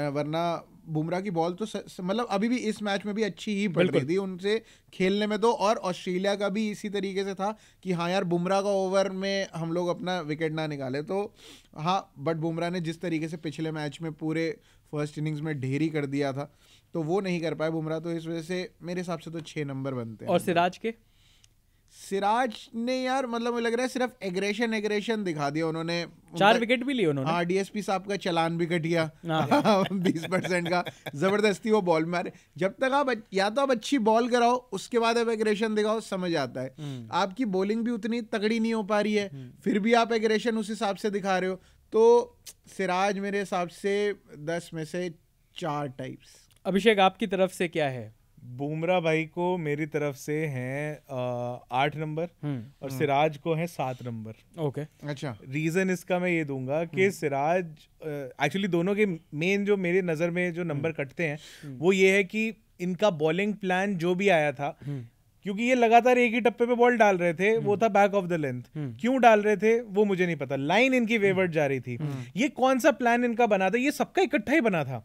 वरना बुमराह की बॉल तो मतलब अभी भी इस मैच में भी अच्छी ही पड़ रही थी उनसे खेलने में तो, और ऑस्ट्रेलिया का भी इसी तरीके से था कि हाँ यार बुमराह का ओवर में हम लोग अपना विकेट ना निकाले, तो हाँ, बट बुमराह ने जिस तरीके से पिछले मैच में पूरे फर्स्ट इनिंग्स में ढेरी कर दिया था तो वो नहीं कर पाए बुमराह, तो इस वजह से मेरे हिसाब से तो 6 नंबर बनते हैं। और सिराज ने यार मतलब मुझे लग रहा है सिर्फ एग्रेशन दिखा दिया उन्होंने। 4 विकेट भी लिए उन्होंने। हाँ, डीएसपी साहब का चालान भी कट गया 20% का, जबरदस्ती वो बॉल मारे। जब तक आप या तो आप अच्छी बॉल कराओ उसके बाद आप एग्रेशन दिखाओ, समझ आता है। आपकी बॉलिंग भी उतनी तगड़ी नहीं हो पा रही है, फिर भी आप एग्रेशन उस हिसाब से दिखा रहे हो, तो सिराज मेरे हिसाब से 10 में से 4 टाइप्स। अभिषेक आपकी तरफ से क्या है? बुमराह भाई को मेरी तरफ से हैं 8 नंबर और सिराज को है 7 नंबर। ओके, अच्छा। रीजन इसका मैं ये दूंगा कि सिराज एक्चुअली दोनों के मेन जो मेरे नजर में जो नंबर कटते हैं वो ये है कि इनका बॉलिंग प्लान जो भी आया था, क्योंकि ये लगातार एक ही टप्पे पे बॉल डाल रहे थे, वो था बैक ऑफ द लेंथ। क्यों डाल रहे थे वो मुझे नहीं पता, लाइन इनकी वेवर्ड जा रही थी। ये कौन सा प्लान इनका बना था? ये सबका इकट्ठा ही बना था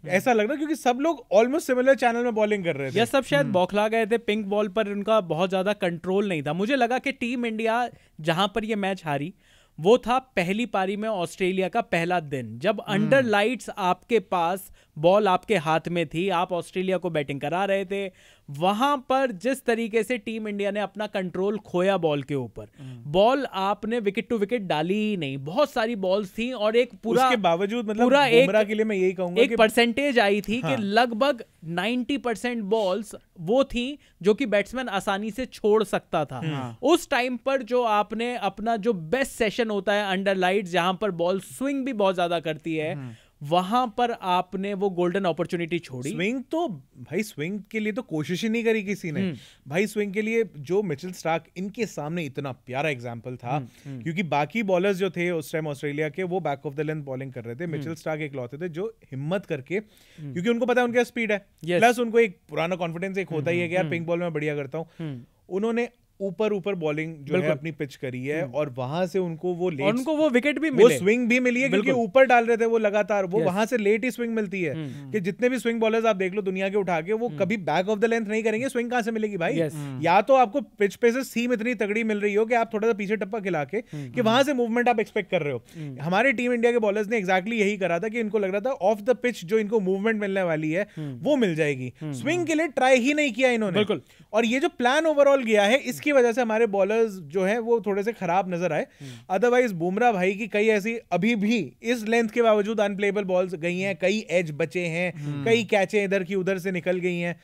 ऐसा लग रहा, क्योंकि सब लोग ऑलमोस्ट सिमिलर चैनल में बॉलिंग कर रहे थे। ये सब शायद बौखला गए थे, पिंक बॉल पर उनका बहुत ज्यादा कंट्रोल नहीं था। मुझे लगा कि टीम इंडिया जहां पर ये मैच हारी वो था पहली पारी में ऑस्ट्रेलिया का पहला दिन, जब अंडर लाइट्स आपके पास बॉल आपके हाथ में थी, आप ऑस्ट्रेलिया को बैटिंग करा रहे थे। वहां पर जिस तरीके से टीम इंडिया ने अपना कंट्रोल खोया बॉल के ऊपर, बॉल आपने विकेट टू विकेट डाली ही नहीं, बहुत सारी बॉल्स थी और एक पूरा उसके बावजूद मतलब बुमराह के लिए मैं यही कहूंगा एक परसेंटेज आई थी कि लगभग 90% बॉल्स वो थी जो कि बैट्समैन आसानी से छोड़ सकता था। उस टाइम पर जो आपने अपना जो बेस्ट सेशन होता है अंडर लाइट, जहां पर बॉल स्विंग भी बहुत ज्यादा करती है, वहां पर आपने वो गोल्डन अपॉर्चुनिटी छोड़ी। स्विंग तो भाई, स्विंग के लिए तो कोशिश ही नहीं करी किसी ने भाई। स्विंग के लिए जो मिचेल स्टार्क इनके सामने इतना प्यारा एग्जांपल था, क्योंकि बाकी बॉलर्स जो थे उस टाइम ऑस्ट्रेलिया के, वो back of the length bowling कर रहे थे। मिचेल स्टार्क एक लौते थे जो हिम्मत करके, क्योंकि उनको पता है उनके स्पीड है, प्लस उनको एक पुराना कॉन्फिडेंस एक होता ही है कि यार पिंक बॉल में बढ़िया करता हूं, उन्होंने ऊपर बॉलिंग जो है अपनी पिच करी है, और वहां से उनको वो लेट, उनको वो विकेट भी मिले, वो स्विंग भी मिली है, क्योंकि ऊपर डाल रहे थे वो लगातार, वो वहां से लेट ही स्विंग मिलती है। कि जितने भी स्विंग बॉलर्स आप देख लो दुनिया के उठा के, वो कभी बैक ऑफ द लेंथ नहीं करेंगे। स्विंग कहां से मिलेगी भाई? या तो आपको पिच पे से सीम इतनी तगड़ी मिल रही हो कि आप थोड़ा सा पीछे टप्पा खिला के कि वहां से मूवमेंट आप एक्सपेक्ट कर रहे हो। हमारे टीम इंडिया के बॉलर्स ने एग्जैक्टली यही करा था कि इनको लग रहा था ऑफ द पिच जो इनको मूवमेंट मिलने वाली है वो मिल जाएगी, स्विंग के लिए ट्राई ही नहीं किया इन्होंने। बिल्कुल। और ये जो प्लान ओवरऑल गया है, इसकी वजह से हमारे बॉलर्स जो है वो थोड़े से खराब नजर आए। अदरवाइज बुमराह भाई की कई ऐसी अभी भी इस लेंथ के बावजूद अनप्लेएबल बॉल्स गई हैं, कई एज बचे हैं, कई कैचें इधर की उधर से निकल गई हैं।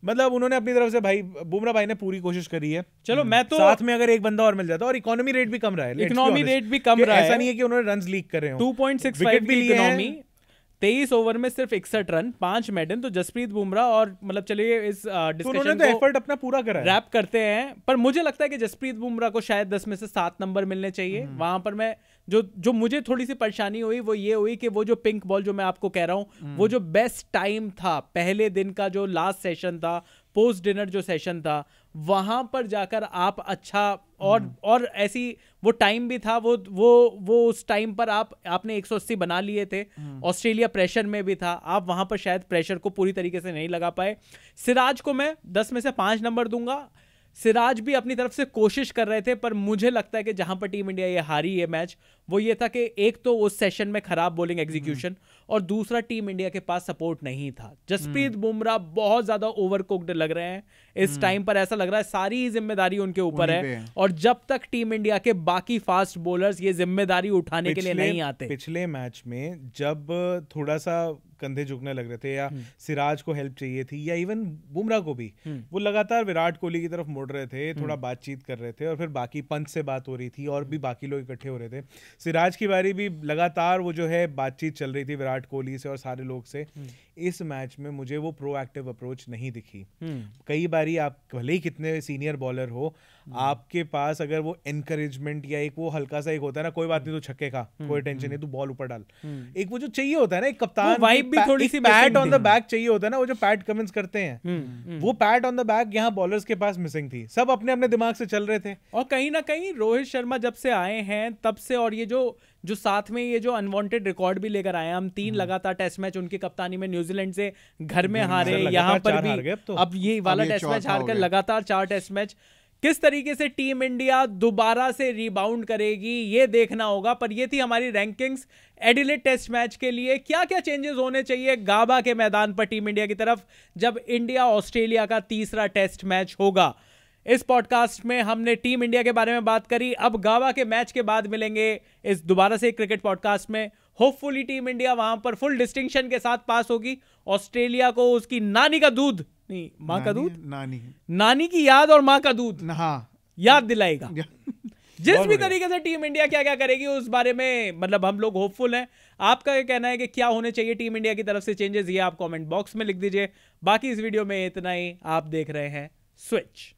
मतलब उन्होंने अपनी तरफ से भाई, बुमराह भाई ने पूरी कोशिश करी है। चलो, मैं तो साथ में अगर एक बंदा और मिल जाता, और इकोनॉमी रेट भी कम रहा है, इकोनॉमी रेट भी कम रहा है, ऐसा नहीं है कि उन्होंने रन्स लीक कर रहे हो। 2.65 की इकोनॉमी, 23 ओवर में सिर्फ 61 रन, 5 मेडन। तो जसप्रीत बुमराह, और मतलब चलिए इस डिस्कशन को एफर्ट अपना पूरा करा है, रैप करते हैं। पर मुझे लगता है कि जसप्रीत बुमराह को शायद 10 में से 7 नंबर मिलने चाहिए। वहां पर मैं जो मुझे थोड़ी सी परेशानी हुई वो ये हुई कि वो जो पिंक बॉल जो मैं आपको कह रहा हूं, वो जो बेस्ट टाइम था पहले दिन का, जो लास्ट सेशन था, पोस्ट डिनर जो सेशन था, वहां पर जाकर आप अच्छा और ऐसी वो टाइम भी था, वो उस टाइम पर आपने 180 बना लिए थे। ऑस्ट्रेलिया प्रेशर में भी था, आप वहां पर शायद प्रेशर को पूरी तरीके से नहीं लगा पाए। सिराज को मैं 10 में से 5 नंबर दूंगा। सिराज भी अपनी तरफ से कोशिश कर रहे थे, पर मुझे लगता है कि जहां पर टीम इंडिया ये हारी ये मैच, वो ये था कि एक तो उस सेशन में खराब बॉलिंग एग्जीक्यूशन, और दूसरा टीम इंडिया के पास सपोर्ट नहीं था। जसप्रीत बुमराह बहुत ज्यादा ओवरकुक्ड लग रहे हैं इस टाइम पर, ऐसा लग रहा है सारी जिम्मेदारी उनके ऊपर है, और जब तक टीम इंडिया के बाकी फास्ट बॉलर्स ये जिम्मेदारी उठाने के लिए नहीं आते। पिछले मैच में जब थोड़ा सा कंधे झुकने लग रहे थे या सिराज को हेल्प चाहिए थी या इवन बुमराह को भी, वो लगातार विराट कोहली की तरफ मुड़ रहे थे, थोड़ा बातचीत कर रहे थे, और फिर बाकी पंच से बात हो रही थी और भी बाकी लोग इकट्ठे हो रहे थे। सिराज की बारी भी लगातार वो जो है बातचीत चल रही थी विराट कोहली से और सारे लोग से। इस मैच में मुझे वो प्रोएक्टिव अप्रोच नहीं दिखी। कई बारी आप भले ही कितने सीनियर बॉलर हो, आपके पास अगर वो एनकरेजमेंट या एक वो हल्का सा एक होता है ना, कोई बात नहीं, तो छक्के का कोई टेंशन नहीं, तू बॉल ऊपर डाल, एक वो जो चाहिए होता है ना, एक कप्तान भी थोड़ी सी पैट ऑन द बैक चाहिए होता है ना, वो जो पैट कमिंस करते हैं, वो पैट ऑन द बैक यहाँ बॉलर्स के पास मिसिंग थी। सब अपने अपने दिमाग से चल रहे थे, और कहीं ना कहीं रोहित शर्मा जब से आए हैं तब से, और ये जो साथ में ये जो अनवांटेड रिकॉर्ड भी लेकर आए, हम 3 लगातार टेस्ट मैच उनकी कप्तानी में न्यूजीलैंड से घर में हारे, यहाँ पर भी अब ये वाला टेस्ट मैच हारकर लगातार 4 टेस्ट मैच। किस तरीके से टीम इंडिया दोबारा से रिबाउंड करेगी ये देखना होगा। पर ये थी हमारी रैंकिंग्स एडिलेड टेस्ट मैच के लिए। क्या क्या चेंजेस होने चाहिए गाबा के मैदान पर टीम इंडिया की तरफ जब इंडिया ऑस्ट्रेलिया का तीसरा टेस्ट मैच होगा। इस पॉडकास्ट में हमने टीम इंडिया के बारे में बात करी। अब गाबा के मैच के बाद मिलेंगे इस दोबारा से क्रिकेट पॉडकास्ट में। होपफुली टीम इंडिया वहां पर फुल डिस्टिंक्शन के साथ पास होगी, ऑस्ट्रेलिया को उसकी नानी का दूध, नहीं माँ का दूध, नानी की याद और माँ का दूध याद दिलाएगा। जिस भी तरीके से टीम इंडिया क्या क्या करेगी उस बारे में मतलब हम लोग होपफुल हैं। आपका क्या कहना है कि क्या होने चाहिए टीम इंडिया की तरफ से चेंजेस, ये आप कमेंट बॉक्स में लिख दीजिए। बाकी इस वीडियो में इतना ही। आप देख रहे हैं स्विच।